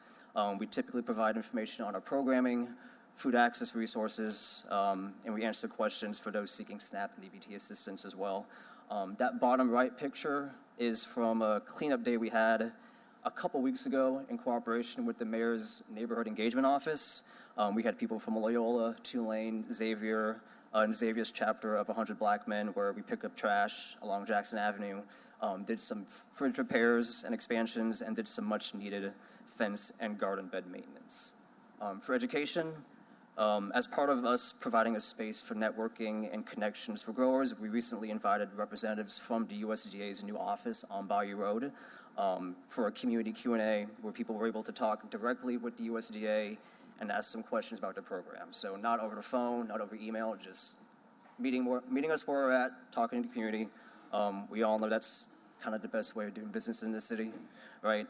We typically provide information on our programming, food access resources, and we answer questions for those seeking SNAP and EBT assistance as well. That bottom right picture is from a cleanup day we had a couple weeks ago in cooperation with the Mayor's Neighborhood Engagement Office. We had people from Loyola, Tulane, Xavier, and Xavier's chapter of 100 Black Men, where we pick up trash along Jackson Avenue, did some fridge repairs and expansions, and did some much needed fence and garden bed maintenance. For education, as part of us providing a space for networking and connections for growers, we recently invited representatives from the USDA's new office on Bayou Road for a community Q&A where people were able to talk directly with the USDA and ask some questions about the program. So not over the phone, not over email, just meeting us where we're at, talking to the community. We all know that's kind of the best way of doing business in this city, right?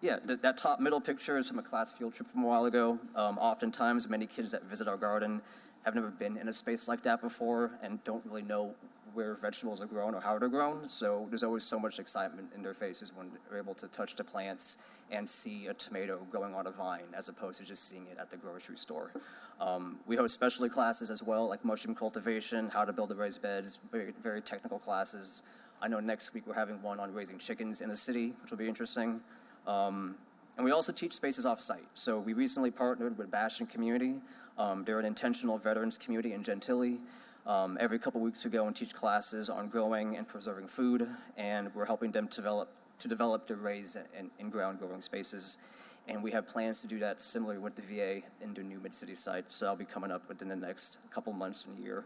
Yeah, that top middle picture is from a class field trip from a while ago. Oftentimes, many kids that visit our garden have never been in a space like that before and don't really know where vegetables are grown or how they're grown. So there's always so much excitement in their faces when they're able to touch the plants and see a tomato growing on a vine, as opposed to just seeing it at the grocery store. We host specialty classes as well, like mushroom cultivation, how to build the raised beds, very, very technical classes. I know next week we're having one on raising chickens in the city, which will be interesting. And we also teach spaces off-site. So we recently partnered with Bastion Community. They're an intentional veterans community in Gentilly. Every couple weeks we go and teach classes on growing and preserving food, and we're helping them to develop the raised and in-ground growing spaces. And we have plans to do that similarly with the VA in the new Mid-City site. So that'll be coming up within the next couple months and year.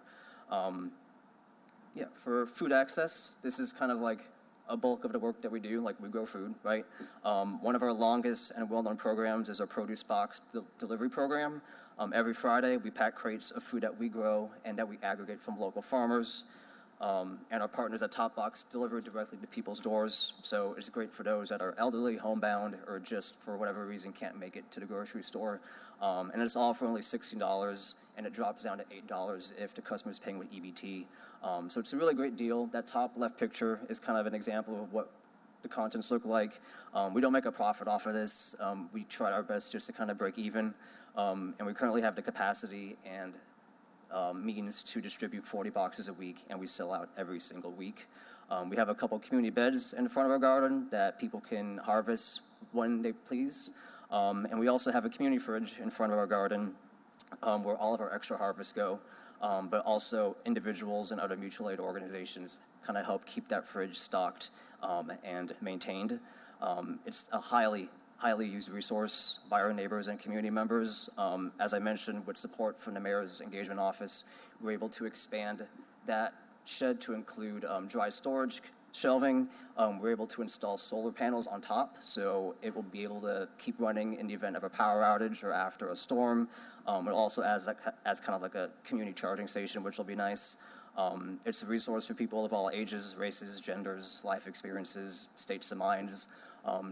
Yeah, for food access, this is kind of like a bulk of the work that we do, like we grow food, right? One of our longest and well-known programs is our produce box delivery program. Every Friday, we pack crates of food that we grow and that we aggregate from local farmers. And our partners at Top Box deliver directly to people's doors. So it's great for those that are elderly, homebound, or just for whatever reason can't make it to the grocery store. And it's all for only $16, and it drops down to $8 if the customer's paying with EBT. So it's a really great deal. That top left picture is kind of an example of what the contents look like. We don't make a profit off of this. We try our best just to kind of break even. And we currently have the capacity and means to distribute 40 boxes a week, and we sell out every single week. We have a couple community beds in front of our garden that people can harvest when they please. And we also have a community fridge in front of our garden where all of our extra harvests go, but also individuals and other mutual aid organizations kind of help keep that fridge stocked and maintained. It's a highly used resource by our neighbors and community members. As I mentioned, with support from the Mayor's Engagement Office, we're able to expand that shed to include dry storage, shelving. We're able to install solar panels on top, so it will be able to keep running in the event of a power outage or after a storm. It also as kind of like a community charging station, which will be nice. It's a resource for people of all ages, races, genders, life experiences, states of minds.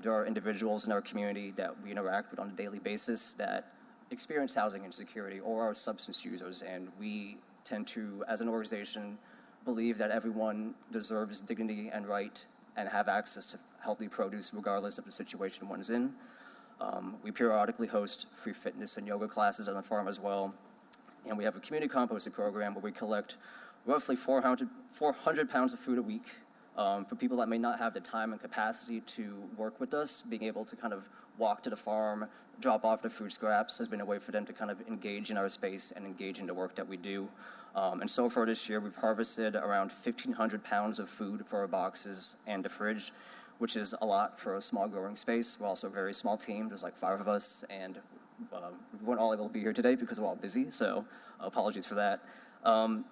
There are individuals in our community that we interact with on a daily basis that experience housing insecurity or are substance users, and we tend to, as an organization, believe that everyone deserves dignity and right and have access to healthy produce regardless of the situation one's in. We periodically host free fitness and yoga classes on the farm as well. And we have a community composting program where we collect roughly 400 pounds of food a week for people that may not have the time and capacity to work with us. Being able to kind of walk to the farm, drop off the food scraps has been a way for them to kind of engage in our space and engage in the work that we do. And so far this year, we've harvested around 1,500 pounds of food for our boxes and the fridge, which is a lot for a small growing space. We're also a very small team. There's like 5 of us, and we weren't all able to be here today because we're all busy, so apologies for that.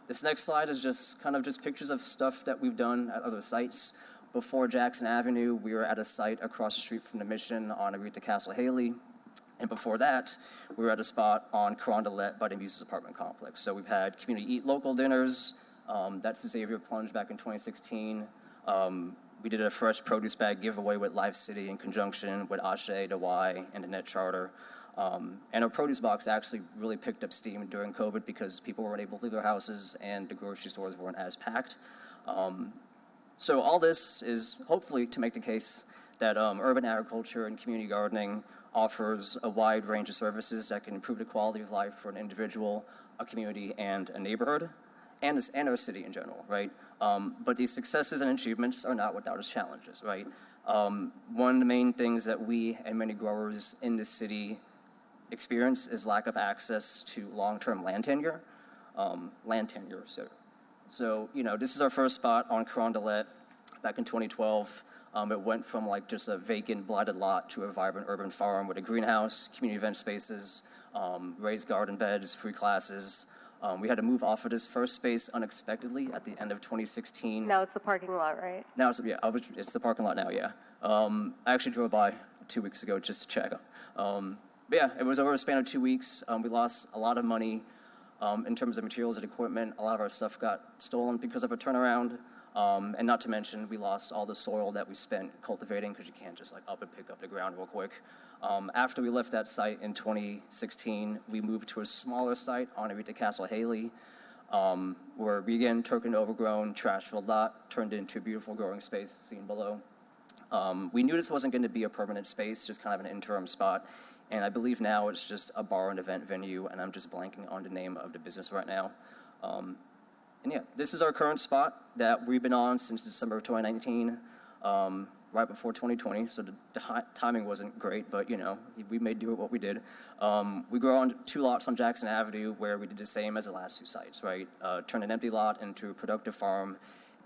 This next slide is just pictures of stuff that we've done at other sites. Before Jackson Avenue, we were at a site across the street from the Mission on Aretha Castle Haley. And before that, we were at a spot on Carondelet by the Muses Apartment Complex. So we've had community eat local dinners. That's Xavier Plunge back in 2016. We did a fresh produce bag giveaway with Live City in conjunction with Ashe, the Y, and the Net Charter. And our produce box actually really picked up steam during COVID because people weren't able to leave their houses and the grocery stores weren't as packed. So all this is hopefully to make the case that urban agriculture and community gardening offers a wide range of services that can improve the quality of life for an individual, a community, and a neighborhood, and our city in general, right? But these successes and achievements are not without its challenges, right? One of the main things that we and many growers in the city experience is lack of access to long-term land tenure. So, this is our first spot on Carondelet back in 2012. It went from like just a vacant, blighted lot to a vibrant urban farm with a greenhouse, community event spaces, raised garden beds, free classes. We had to move off of this first space unexpectedly at the end of 2016. Now it's the parking lot, right? Now it's the parking lot now, yeah. I actually drove by 2 weeks ago just to check. But yeah, it was over a span of 2 weeks. We lost a lot of money in terms of materials and equipment. A lot of our stuff got stolen because of a turnaround. And not to mention, we lost all the soil that we spent cultivating because you can't just like up and pick up the ground real quick. After we left that site in 2016, we moved to a smaller site on Aretha Castle Haley, where we again took an overgrown, trash-filled lot, turned it into a beautiful growing space seen below. We knew this wasn't going to be a permanent space, just kind of an interim spot. And I believe now it's just a bar and event venue, and I'm just blanking on the name of the business right now. And yeah, this is our current spot that we've been on since December of 2019, right before 2020, so the timing wasn't great, but we made do with what we did. We grew on 2 lots on Jackson Avenue where we did the same as the last 2 sites, right? Turned an empty lot into a productive farm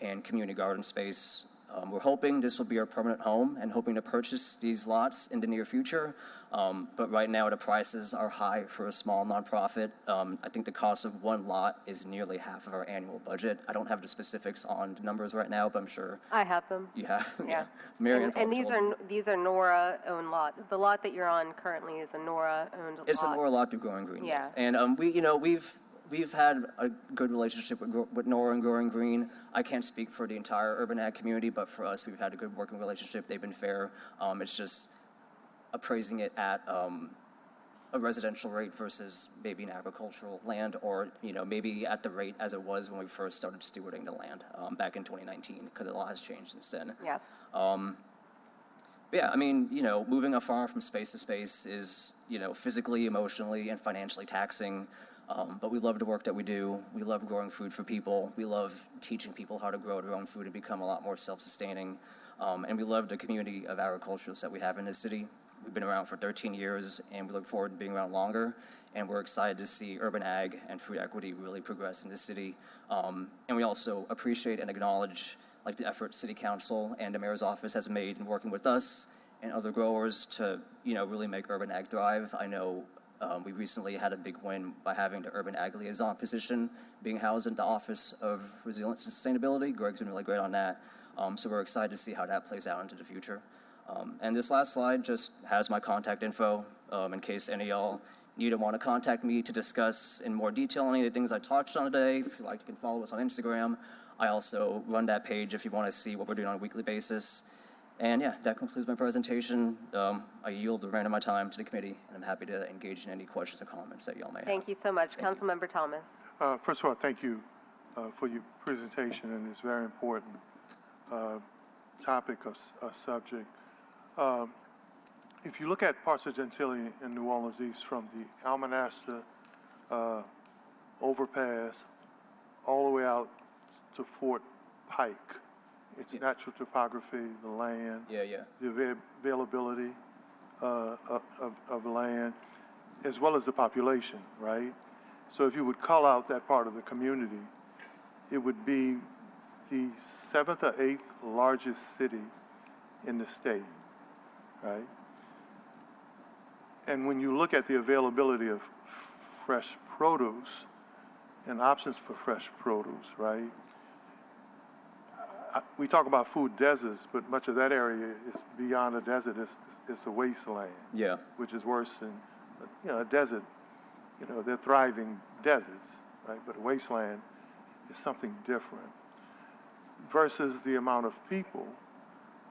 and community garden space. We're hoping this will be our permanent home and hoping to purchase these lots in the near future. But right now the prices are high for a small nonprofit. I think the cost of 1 lot is nearly half of our annual budget. I don't have the specifics on the numbers right now, but I'm sure I have them. you have. Yeah. Marion And probably told me. these are Nora-owned lots. The lot that you're on currently is a Nora-owned lot. It's a Nora lot through Growing Green. Yeah. Yes. And we've had a good relationship with Nora and Growing Green. I can't speak for the entire urban ag community, but for us, we've had a good working relationship. They've been fair. It's just appraising it at a residential rate versus maybe an agricultural land, or maybe at the rate as it was when we first started stewarding the land back in 2019, because a lot has changed since then. Yeah. But yeah, I mean, moving a farm from space to space is, physically, emotionally, and financially taxing. But we love the work that we do. We love growing food for people. We love teaching people how to grow their own food and become a lot more self-sustaining. And we love the community of agriculturists that we have in this city. We've been around for 13 years, and we look forward to being around longer. And we're excited to see urban ag and food equity really progress in the city. And we also appreciate and acknowledge like the effort City Council and the Mayor's Office has made in working with us and other growers to, really make urban ag thrive. I know we recently had a big win by having the urban ag liaison position being housed in the Office of Resilience and Sustainability. Greg's been really great on that. So we're excited to see how that plays out into the future. And this last slide just has my contact info in case any of y'all need to want to contact me to discuss in more detail any of the things I touched on today. If you like, you can follow us on Instagram. I also run that page if you want to see what we're doing on a weekly basis. And yeah, that concludes my presentation. I yield the remainder of my time to the committee, and I'm happy to engage in any questions and comments that y'all may have. Thank you so much. Councilmember Thomas. First of all, thank you for your presentation and this very important topic or subject. If you look at parts of Gentilly and New Orleans East from the Almanasta overpass all the way out to Fort Pike, its natural topography, the land, the availability of land, as well as the population, right? So if you would call out that part of the community, it would be the 7th or 8th largest city in the state, right? And when you look at the availability of fresh produce and options for fresh produce, right? We talk about food deserts, but much of that area is beyond a desert. It's a wasteland. Yeah. Which is worse than, a desert. They're thriving deserts, right? But a wasteland is something different. Versus the amount of people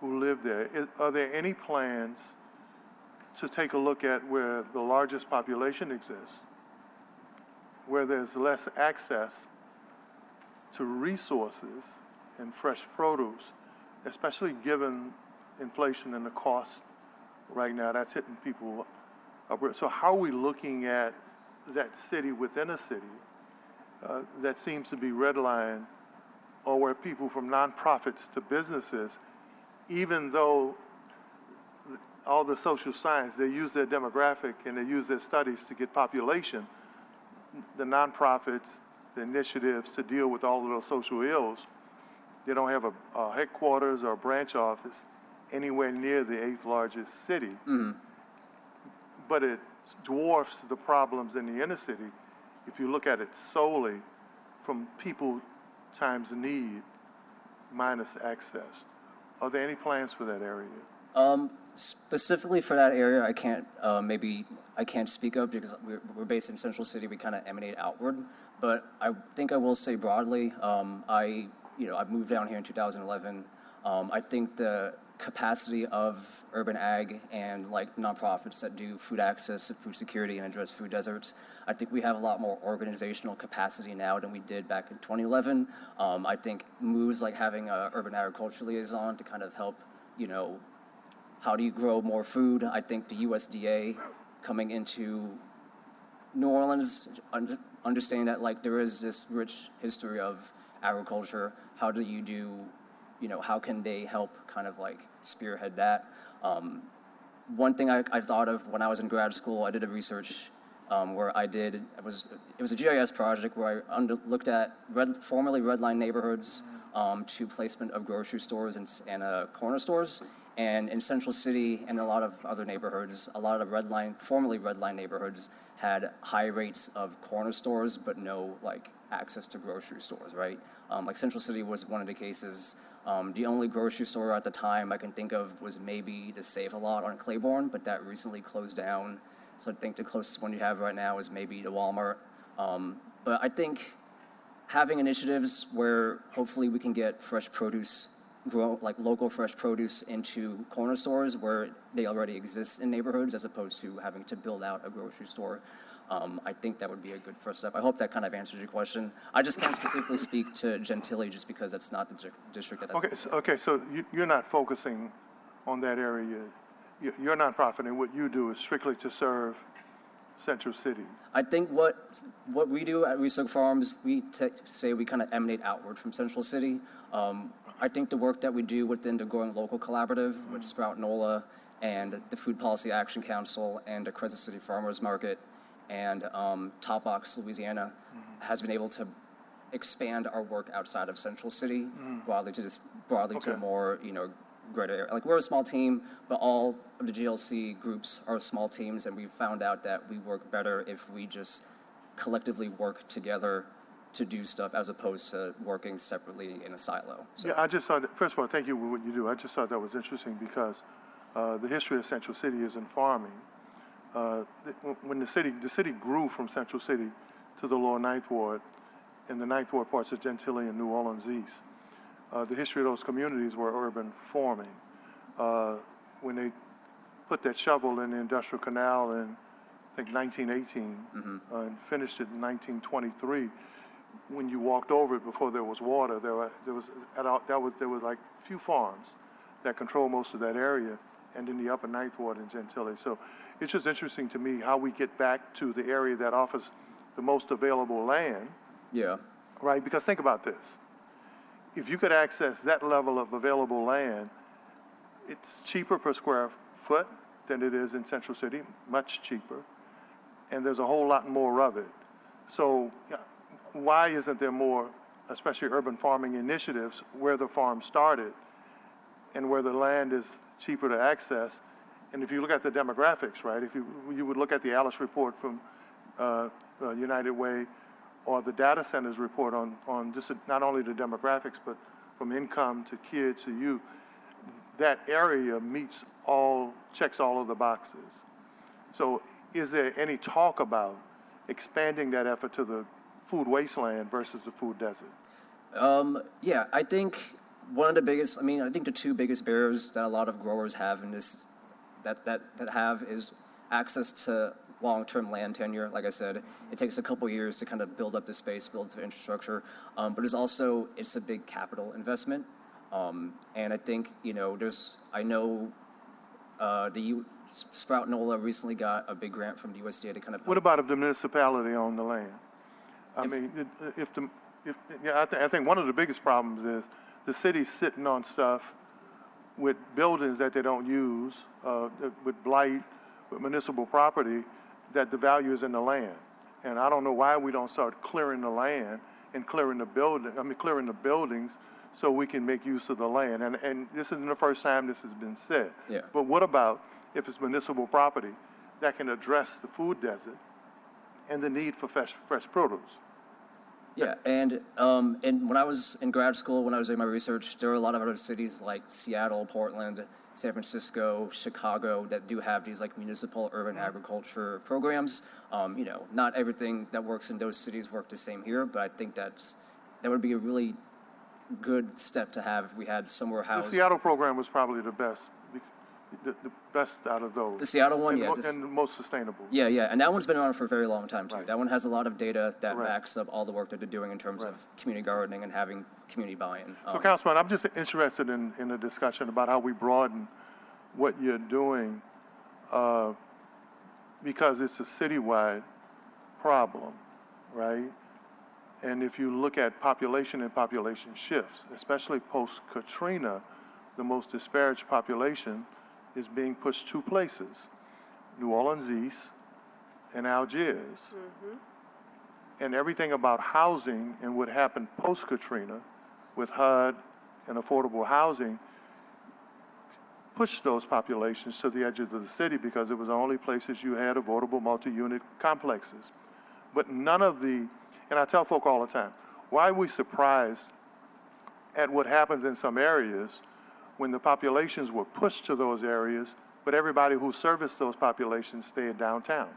who live there. Are there any plans to take a look at where the largest population exists, where there's less access to resources and fresh produce, especially given inflation and the cost right now that's hitting people up? So how are we looking at that city within a city that seems to be redlined, or where people from nonprofits to businesses, even though all the social science, they use their demographic and they use their studies to get population, the nonprofits, the initiatives to deal with all of those social ills, they don't have a headquarters or a branch office anywhere near the 8th largest city. Mm-hmm. But it dwarfs the problems in the inner city if you look at it solely from people times need minus access. Are there any plans for that area? Specifically for that area, I can't speak of because we're based in Central City. We kind of emanate outward, but I think I will say broadly. I moved down here in 2011. I think the capacity of urban ag and like nonprofits that do food access, food security, and address food deserts, I think we have a lot more organizational capacity now than we did back in 2011. I think moves like having an urban agriculture liaison to kind of help, how do you grow more food? I think the USDA coming into New Orleans, understanding that like there is this rich history of agriculture. How do you do, how can they help kind of like spearhead that? One thing I thought of when I was in grad school, I did a research where it was a GIS project where I looked at formerly redline neighborhoods to placement of grocery stores and corner stores. And in Central City and a lot of other neighborhoods, a lot of formerly redline neighborhoods had high rates of corner stores, but no like access to grocery stores, right? Like Central City was one of the cases. The only grocery store at the time I can think of was maybe the Save-A-Lot on Claiborne, but that recently closed down. So I think the closest one you have right now is maybe the Walmart. But I think having initiatives where hopefully we can get fresh produce, local fresh produce into corner stores where they already exist in neighborhoods as opposed to having to build out a grocery store. I think that would be a good first step. I hope that kind of answers your question. I just can't specifically speak to Gentilly just because that's not the district that Okay, so you're not focusing on that area. Your nonprofit and what you do is strictly to serve Central City. I think what we do at Restock Farms, we say we kind of emanate outward from Central City. I think the work that we do within the Growing Local Collaborative with Sprout NOLA and the Food Policy Action Council and the Crescent City Farmers Market and Top Box Louisiana has been able to expand our work outside of Central City broadly to a more, greater area. Like, we're a small team, but all of the GLC groups are small teams, and we've found out that we work better if we just collectively work together to do stuff as opposed to working separately in a silo. So. Yeah, I just thought, first of all, thank you for what you do. I just thought that was interesting because the history of Central City is in farming. When the city grew from Central City to the lower Ninth Ward, and the Ninth Ward parts of Gentilly and New Orleans East, the history of those communities were urban farming. When they put that shovel in the Industrial Canal in, I think, 1918, and finished it in 1923, when you walked over it before there was water, there was like few farms that control most of that area, and in the upper Ninth Ward in Gentilly. So it's just interesting to me how we get back to the area that offers the most available land. Yeah. Right, because think about this. If you could access that level of available land, it's cheaper per square foot than it is in Central City, much cheaper, and there's a whole lot more of it. So why isn't there more, especially urban farming initiatives, where the farm started and where the land is cheaper to access? And if you look at the demographics, right, if you would look at the Alice report from United Way, or the data centers report on just not only the demographics, but from income to kids to youth, that area checks all of the boxes. So is there any talk about expanding that effort to the food wasteland versus the food desert? Yeah, I think one of the biggest, I think the two biggest barriers that a lot of growers have in this, that have is access to long-term land tenure. Like I said, it takes a couple years to kind of build up the space, build the infrastructure, but it's a big capital investment. And I think, Sprout NOLA recently got a big grant from the USDA to kind of. What about if the municipality owned the land? I think one of the biggest problems is the city's sitting on stuff with buildings that they don't use, with blight, with municipal property, that the value is in the land. And I don't know why we don't start clearing the land and clearing the buildings so we can make use of the land. And this isn't the first time this has been said. Yeah. But what about if it's municipal property that can address the food desert and the need for fresh produce? Yeah, and when I was in grad school, when I was doing my research, there were a lot of other cities like Seattle, Portland, San Francisco, Chicago that do have these like municipal urban agriculture programs. Not everything that works in those cities work the same here, but I think that would be a really good step to have if we had somewhere housed. The Seattle program was probably the best, the best out of those. The Seattle one, and the most sustainable. Yeah, and that one's been around for a very long time too. Right. That one has a lot of data that Right. backs up all the work that they're doing in terms of community gardening and having community buy-in. So, Councilman, I'm just interested in a discussion about how we broaden what you're doing, because it's a citywide problem, right? And if you look at population and population shifts, especially post-Katrina, the most disparaged population is being pushed two places, New Orleans East and Algiers. And everything about housing and what happened post-Katrina with HUD and affordable housing pushed those populations to the edges of the city because it was the only places you had affordable multi-unit complexes. But none of the, and I tell folk all the time, why are we surprised at what happens in some areas when the populations were pushed to those areas, but everybody who serviced those populations stayed downtown?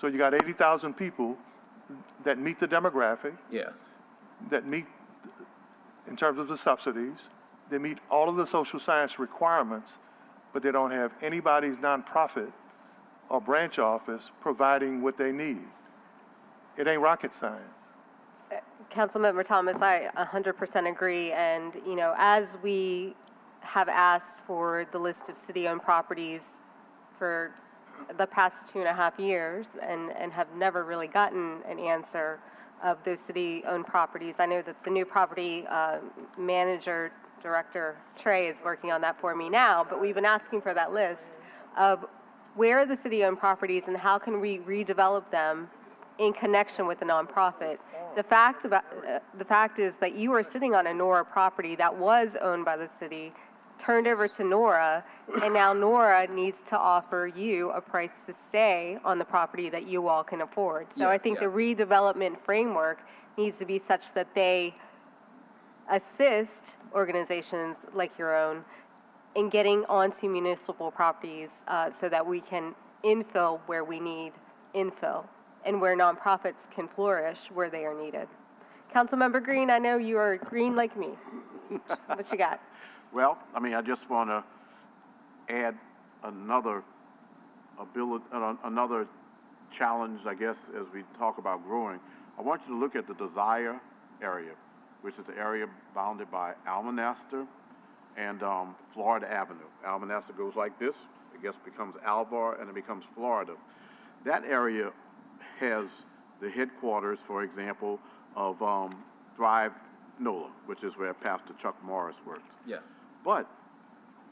So you got 80,000 people that meet the demographic, Yeah. that meet, in terms of the subsidies, they meet all of the social science requirements, but they don't have anybody's nonprofit or branch office providing what they need. It ain't rocket science. Councilmember Thomas, I 100% agree. And, as we have asked for the list of city-owned properties for the past 2.5 years and have never really gotten an answer of those city-owned properties, I know that the new property manager Director Trey is working on that for me now, but we've been asking for that list of where are the city-owned properties and how can we redevelop them in connection with the nonprofit. The fact is that you are sitting on a Nora property that was owned by the city, turned over to Nora, and now Nora needs to offer you a price to stay on the property that you all can afford. So Yeah, I think yeah. the redevelopment framework needs to be such that they assist organizations like your own in getting onto municipal properties so that we can infill where we need infill and where nonprofits can flourish where they are needed. Councilmember Green, I know you are green like me. What you got? Well, I mean, I just want to add another another challenge, I guess, as we talk about growing. I want you to look at the Desire area, which is the area bounded by Almanastor and Florida Avenue. Almanastor goes like this, I guess becomes Alvar, and it becomes Florida. That area has the headquarters, for example, of Thrive NOLA, which is where Pastor Chuck Morris works. Yeah. But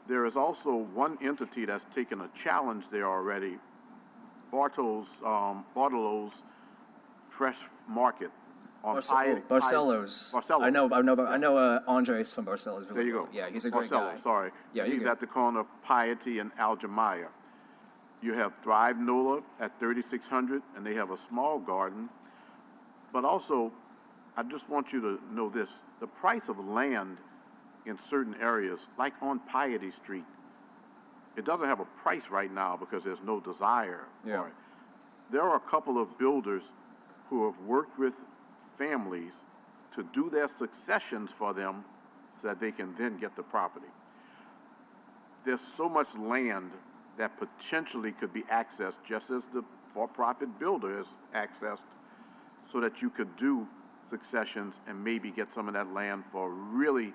there is also one entity that's taken a challenge there already, Bartolo's Fresh Market on Barcelos. Barcelos. I know Andres from Barcelos. There you go. Yeah, he's a great Barcelos, guy. sorry. Yeah, He's you're at the corner of Piety and Aljamaya. You have Thrive NOLA at 3600, and they have a small garden. But also, I just want you to know this, the price of land in certain areas, like on Piety Street, it doesn't have a price right now because there's no desire Yeah. for it. There are a couple of builders who have worked with families to do their successions for them so that they can then get the property. There's so much land that potentially could be accessed just as the for-profit builder is accessed so that you could do successions and maybe get some of that land for really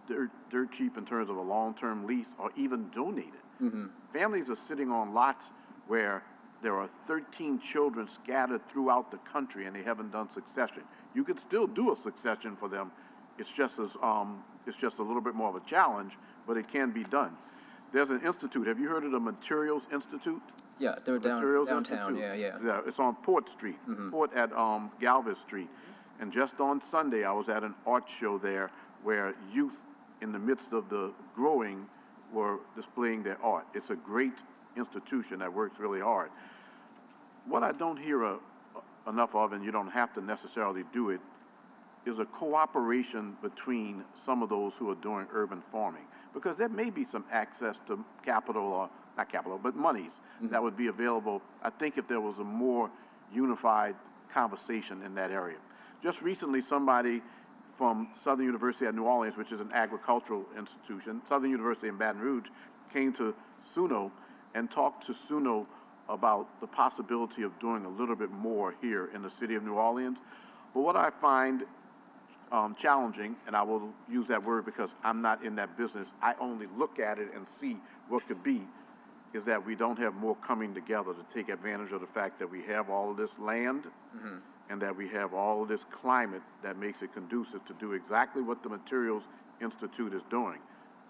dirt cheap in terms of a long-term lease or even donate it. Mm-hmm. Families are sitting on lots where there are 13 children scattered throughout the country and they haven't done succession. You could still do a succession for them. It's just a little bit more of a challenge, but it can be done. There's an institute. Have you heard of the Materials Institute? Yeah, they're Materials downtown. Institute. Yeah. It's on Port Street, Port at Galvez Street. And just on Sunday, I was at an art show there where youth in the midst of the growing were displaying their art. It's a great institution that works really hard. What I don't hear enough of, and you don't have to necessarily do it, is a cooperation between some of those who are doing urban farming. Because there may be some access to capital, or not capital, but monies that would be available, I think, if there was a more unified conversation in that area. Just recently, somebody from Southern University at New Orleans, which is an agricultural institution, Southern University in Baton Rouge, came to SUNO and talked to SUNO about the possibility of doing a little bit more here in the city of New Orleans. But what I find challenging, and I will use that word because I'm not in that business, I only look at it and see what could be, is that we don't have more coming together to take advantage of the fact that we have all of this land and that we have all of this climate that makes it conducive to do exactly what the Materials Institute is doing.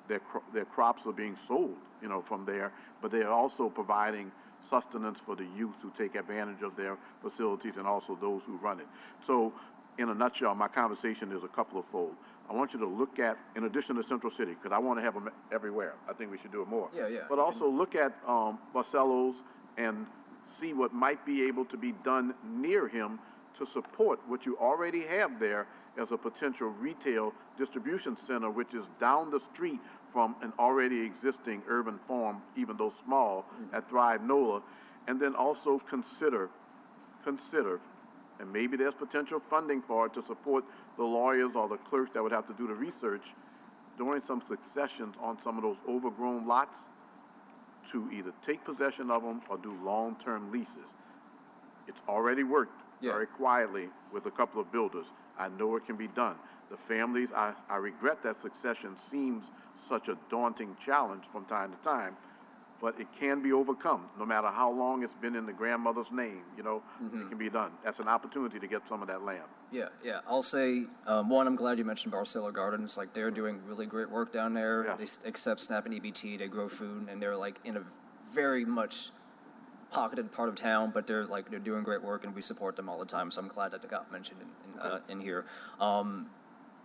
Their crops are being sold, from there, but they are also providing sustenance for the youth who take advantage of their facilities and also those who run it. So, in a nutshell, my conversation is a couple of fold. I want you to look at, in addition to Central City, because I want to have them everywhere. I think we should do it more. Yeah. But also look at Barcelos and see what might be able to be done near him to support what you already have there as a potential retail distribution center, which is down the street from an already existing urban farm, even though small, at Thrive NOLA. And then also consider, and maybe there's potential funding for it to support the lawyers or the clerks that would have to do the research, doing some successions on some of those overgrown lots to either take possession of them or do long-term leases. It's already worked very quietly with a couple of builders. I know it can be done. The families, I regret that succession seems such a daunting challenge from time to time, but it can be overcome, no matter how long it's been in the grandmother's name, you know, it can be done. That's an opportunity to get some of that land. Yeah, yeah. I'll say, one, I'm glad you mentioned Barcelo Gardens. Like, they're doing really great work down there. Yeah. They accept SNAP and EBT. They grow food, and they're like in a very much pocketed part of town, but they're doing great work, and we support them all the time. So I'm glad that they got mentioned in here.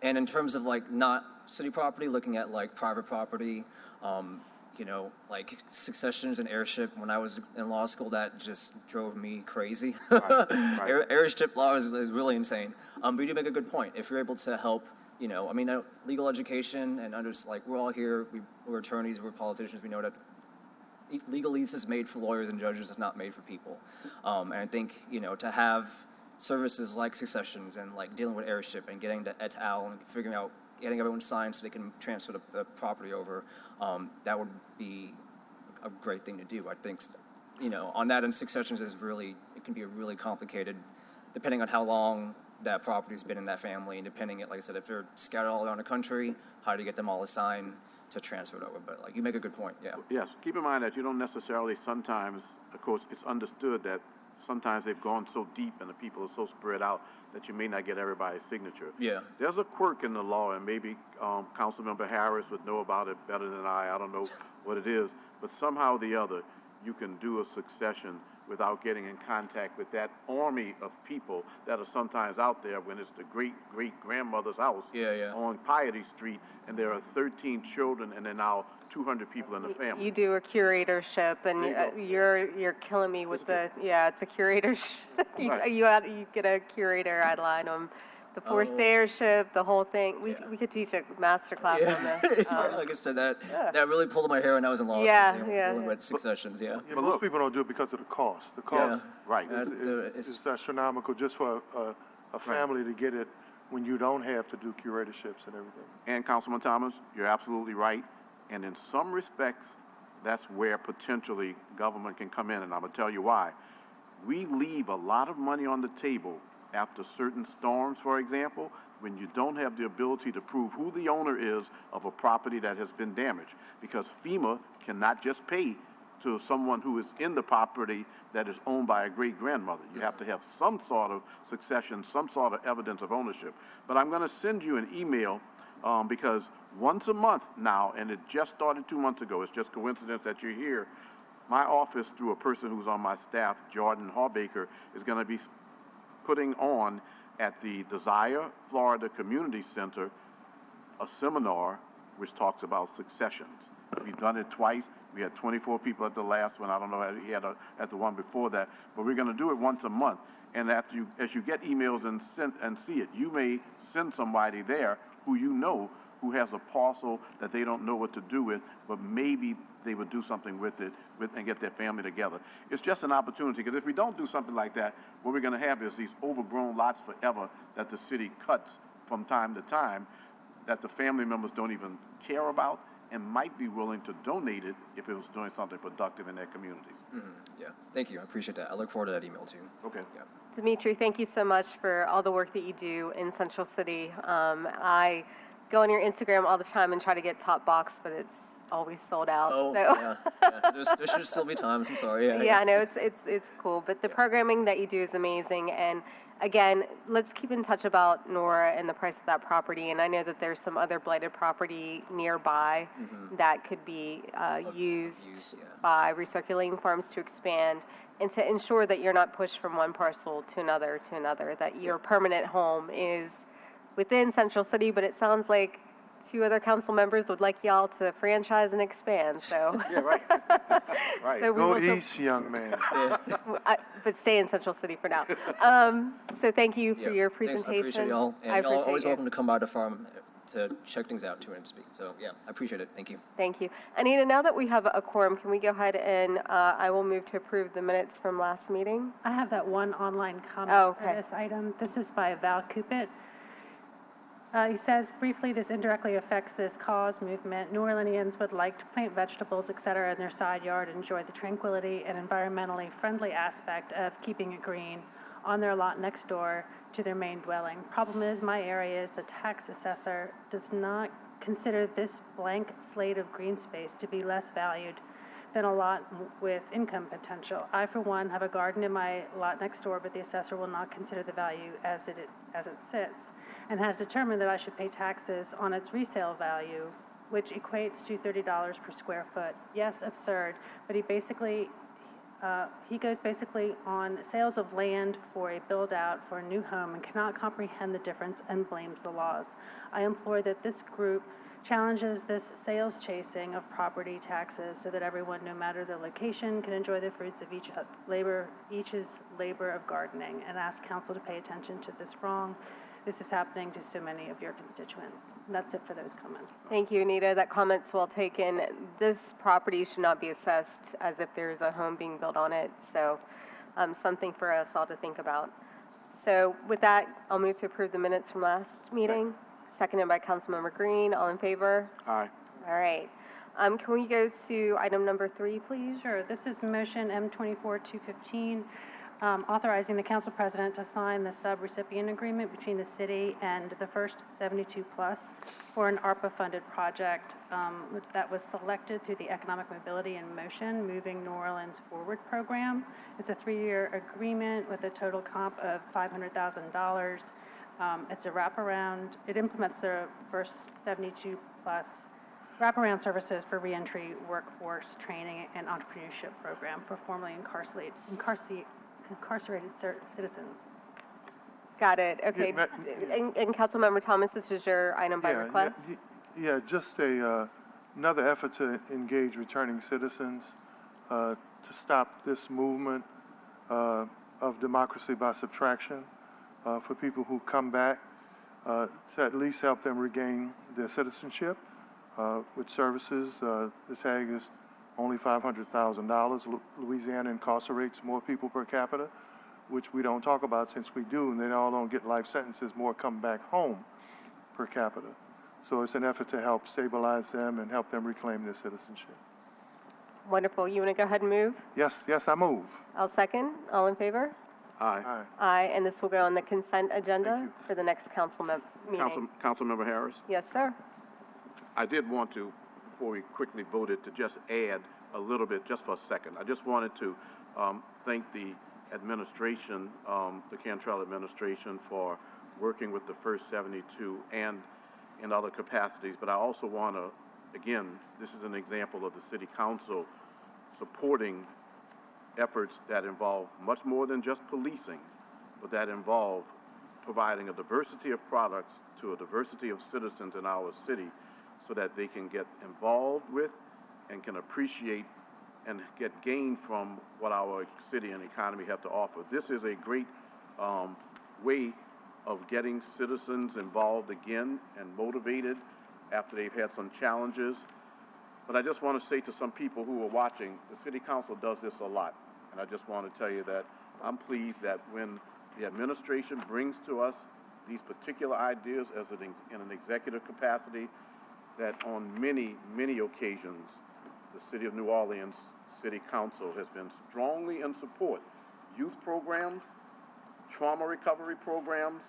And in terms of like not city property, looking at like private property, you know, like successions and airship. When I was in law school, that just drove me crazy. Right. Airship law is really insane. But you do make a good point. If you're able to help, you know, I mean, legal education and like we're all here, we're attorneys, we're politicians. We know that legalese is made for lawyers and judges. It's not made for people. And I think, you know, to have services like successions and like dealing with airship and getting to et al. And figuring out, getting everyone signed so they can transfer the property over, that would be a great thing to do. I think, you know, on that, and successions is really, it can be a really complicated, depending on how long that property's been in that family, and depending, like I said, if they're scattered all around the country, how do you get them all assigned to transfer it over? But like, you make a good point, yeah. Yes, keep in mind that you don't necessarily sometimes, of course, it's understood that sometimes they've gone so deep and the people are so spread out that you may not get everybody's signature. Yeah. There's a quirk in the law, and maybe Councilmember Harris would know about it better than I don't know what it is, but somehow or the other, you can do a succession without getting in contact with that army of people that are sometimes out there when it's the great-great-grandmother's house on Piety Street, and there are 13 children, and there are now 200 people in the family. You do a curatorship, and you're killing me with it's a curatorship. Right. You get a curator ad litem. The forced airship, the whole thing. We could teach a master class on this. Like I said, that really pulled my hair when I was in law school. Dealing with successions, Yeah, most people don't do it because of the cost. The cost Right. is astronomical just for a family to get it when you don't have to do curatorships and everything. And Councilman Thomas, you're absolutely right. And in some respects, that's where potentially government can come in, and I'm gonna tell you why. We leave a lot of money on the table after certain storms, for example, when you don't have the ability to prove who the owner is of a property that has been damaged, because FEMA cannot just pay to someone who is in the property that is owned by a great-grandmother. You have to have some sort of succession, some sort of evidence of ownership. But I'm going to send you an email because once a month now, and it just started 2 months ago, it's just coincidence that you're here, my office, through a person who's on my staff, Jordan Harbaker, is going to be putting on at the Desire Florida Community Center a seminar which talks about successions. We've done it twice. We had 24 people at the last one. I don't know, he had at the one before that, but we're going to do it once a month. And after as you get emails and see it, you may send somebody there who you know who has a parcel that they don't know what to do with, but maybe they would do something with it and get their family together. It's just an opportunity, because if we don't do something like that, what we're going to have is these overgrown lots forever that the city cuts from time to time that the family members don't even care about and might be willing to donate it if it was doing something productive in their communities. Yeah, thank you. I appreciate that. I look forward to that email too. Okay. Yeah. Dimitri, thank you so much for all the work that you do in Central City. I go on your Instagram all the time and try to get Top Box, but it's always sold out. Oh, so. yeah. There should still be times. I'm sorry. Yeah, I know it's cool, but the programming that you do is amazing. And again, let's keep in touch about Nora and the price of that property. And I know that there's some other blighted property nearby that could be used by recirculating farms to expand and to ensure that you're not pushed from one parcel to another, that your permanent home is within Central City. But it sounds like 2 other council members would like y'all to franchise and expand, so. Yeah, right. Right. So we Go will east, young man. but stay in Central City for now. So thank you for your Thanks. presentation. I appreciate y'all. And I y'all are appreciate always you. welcome to come by the farm to check things out too and speak. So yeah, I appreciate it. Thank you. Thank you. Anita, now that we have a quorum, can we go ahead and I will move to approve the minutes from last meeting? I have that one online comment Oh, for okay. this item. This is by Val Coopit. He says, briefly, this indirectly affects this cause movement. New Orleanians would like to plant vegetables, et cetera, in their side yard and enjoy the tranquility and environmentally friendly aspect of keeping it green on their lot next door to their main dwelling. Problem is, my area is the tax assessor does not consider this blank slate of green space to be less valued than a lot with income potential. I, for one, have a garden in my lot next door, but the assessor will not consider the value as it sits, and has determined that I should pay taxes on its resale value, which equates to $30 per square foot. Yes, absurd, but he goes basically on sales of land for a build-out for a new home and cannot comprehend the difference and blames the laws. I implore that this group challenges this sales chasing of property taxes so that everyone, no matter their location, can enjoy the fruits of each's labor of gardening, and ask council to pay attention to this wrong. This is happening to so many of your constituents. And that's it for those comments. Thank you, Anita. That comment's well taken. This property should not be assessed as if there's a home being built on it, so something for us all to think about. So with that, I'll move to approve the minutes from last meeting. Seconded by Councilmember Green. All in favor? Aye. All right. Can we go to item number 3, please? Sure. This is motion M24-215, authorizing the council president to sign the sub-recipient agreement between the city and the First 72 Plus for an ARPA-funded project that was selected through the Economic Mobility in Motion Moving New Orleans Forward program. It's a 3-year agreement with a total comp of $500,000. It's a wraparound. It implements the First 72 Plus wraparound services for reentry, workforce training, and entrepreneurship program for formerly incarcerated citizens. Got it. Okay. And Councilmember Thomas, this is your item by request? Yeah, just another effort to engage returning citizens to stop this movement of democracy by subtraction. For people who come back, to at least help them regain their citizenship with services. The tag is only $500,000. Louisiana incarcerates more people per capita, which we don't talk about since we do, and they all don't get life sentences, more come back home per capita. So it's an effort to help stabilize them and help them reclaim their citizenship. Wonderful. You want to go ahead and move? Yes, I move. I'll second. All in favor? Aye. Aye. Aye, and this will go on the consent agenda for the next council meeting. Councilmember Harris, Yes, sir. I did want to, before we quickly voted, to just add a little bit, just for a second. I just wanted to thank the administration, the Cantrell administration, for working with the First 72 and in other capacities. But I also want to, again, this is an example of the City Council supporting efforts that involve much more than just policing, but that involve providing a diversity of products to a diversity of citizens in our city so that they can get involved with and can appreciate and get gain from what our city and economy have to offer. This is a great way of getting citizens involved again and motivated after they've had some challenges. But I just want to say to some people who are watching, the City Council does this a lot. And I just want to tell you that I'm pleased that when the administration brings to us these particular ideas in an executive capacity, that on many, many occasions, the City of New Orleans City Council has been strongly in support. Youth programs, trauma recovery programs,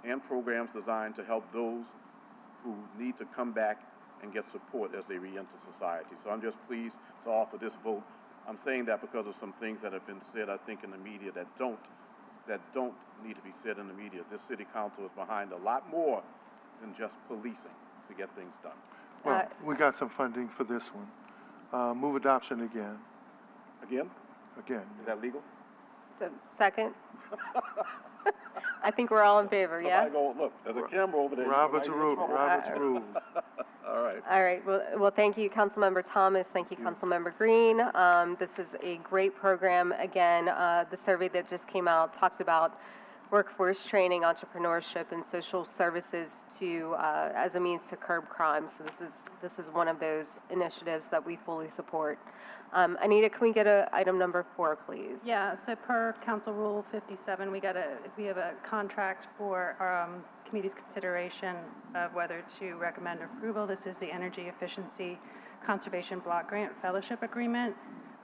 and programs designed to help those who need to come back and get support as they re-enter society. So I'm just pleased to offer this vote. I'm saying that because of some things that have been said, I think, in the media that don't need to be said in the media. This City Council is behind a lot more than just policing to get things done. Well, we got some funding for this one. Move adoption again. Again? Again. Is that legal? The second? I think we're all in favor, yeah? Somebody go, look, there's a camera over there. Robert's rules. All right. All right. Well, thank you, Councilmember Thomas. Thank you, Councilmember Green. This is a great program. Again, the survey that just came out talks about workforce training, entrepreneurship, and social services to as a means to curb crime. So this is one of those initiatives that we fully support. Anita, can we get item number 4, please? Yeah, so per Council Rule 57, we have a contract for committee's consideration of whether to recommend approval. This is the Energy Efficiency Conservation Block Grant Fellowship Agreement,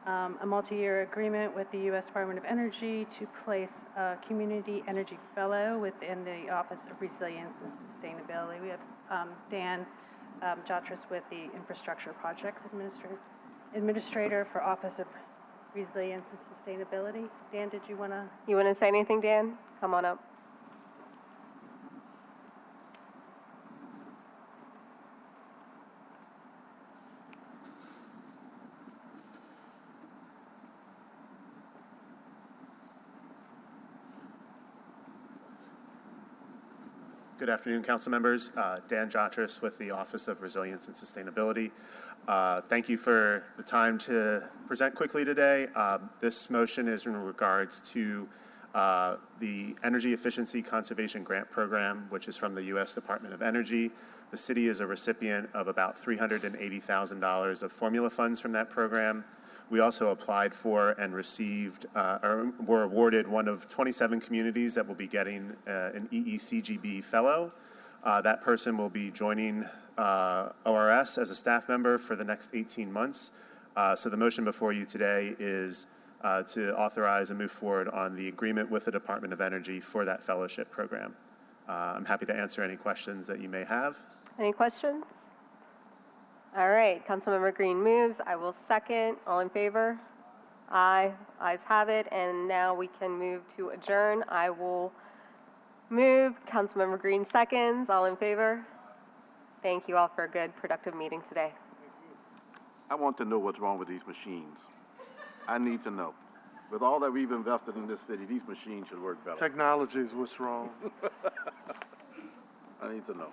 a multi-year agreement with the U.S. Department of Energy to place a Community Energy Fellow within the Office of Resilience and Sustainability. We have Dan Jotras with the Infrastructure Projects Administrator. Administrator for Office of Resilience and Sustainability. Dan, did you want to? You want to say anything, Dan? Come on up. Good afternoon, council members. Dan Jotras with the Office of Resilience and Sustainability. Thank you for the time to present quickly today. This motion is in regards to the Energy Efficiency Conservation Grant Program, which is from the U.S. Department of Energy. The city is a recipient of about $380,000 of formula funds from that program. We also applied for and received, or were awarded one of 27 communities that will be getting an EECGB fellow. That person will be joining ORS as a staff member for the next 18 months. So the motion before you today is to authorize and move forward on the agreement with the Department of Energy for that fellowship program. I'm happy to answer any questions that you may have. Any questions? All right, Councilmember Green moves. I will second. All in favor? Aye. Ayes have it. And now we can move to adjourn. I will move. Councilmember Green seconds. All in favor? Thank you all for a good, productive meeting today. I want to know what's wrong with these machines. I need to know. With all that we've invested in this city, these machines should work better. Technology is what's wrong. I need to know.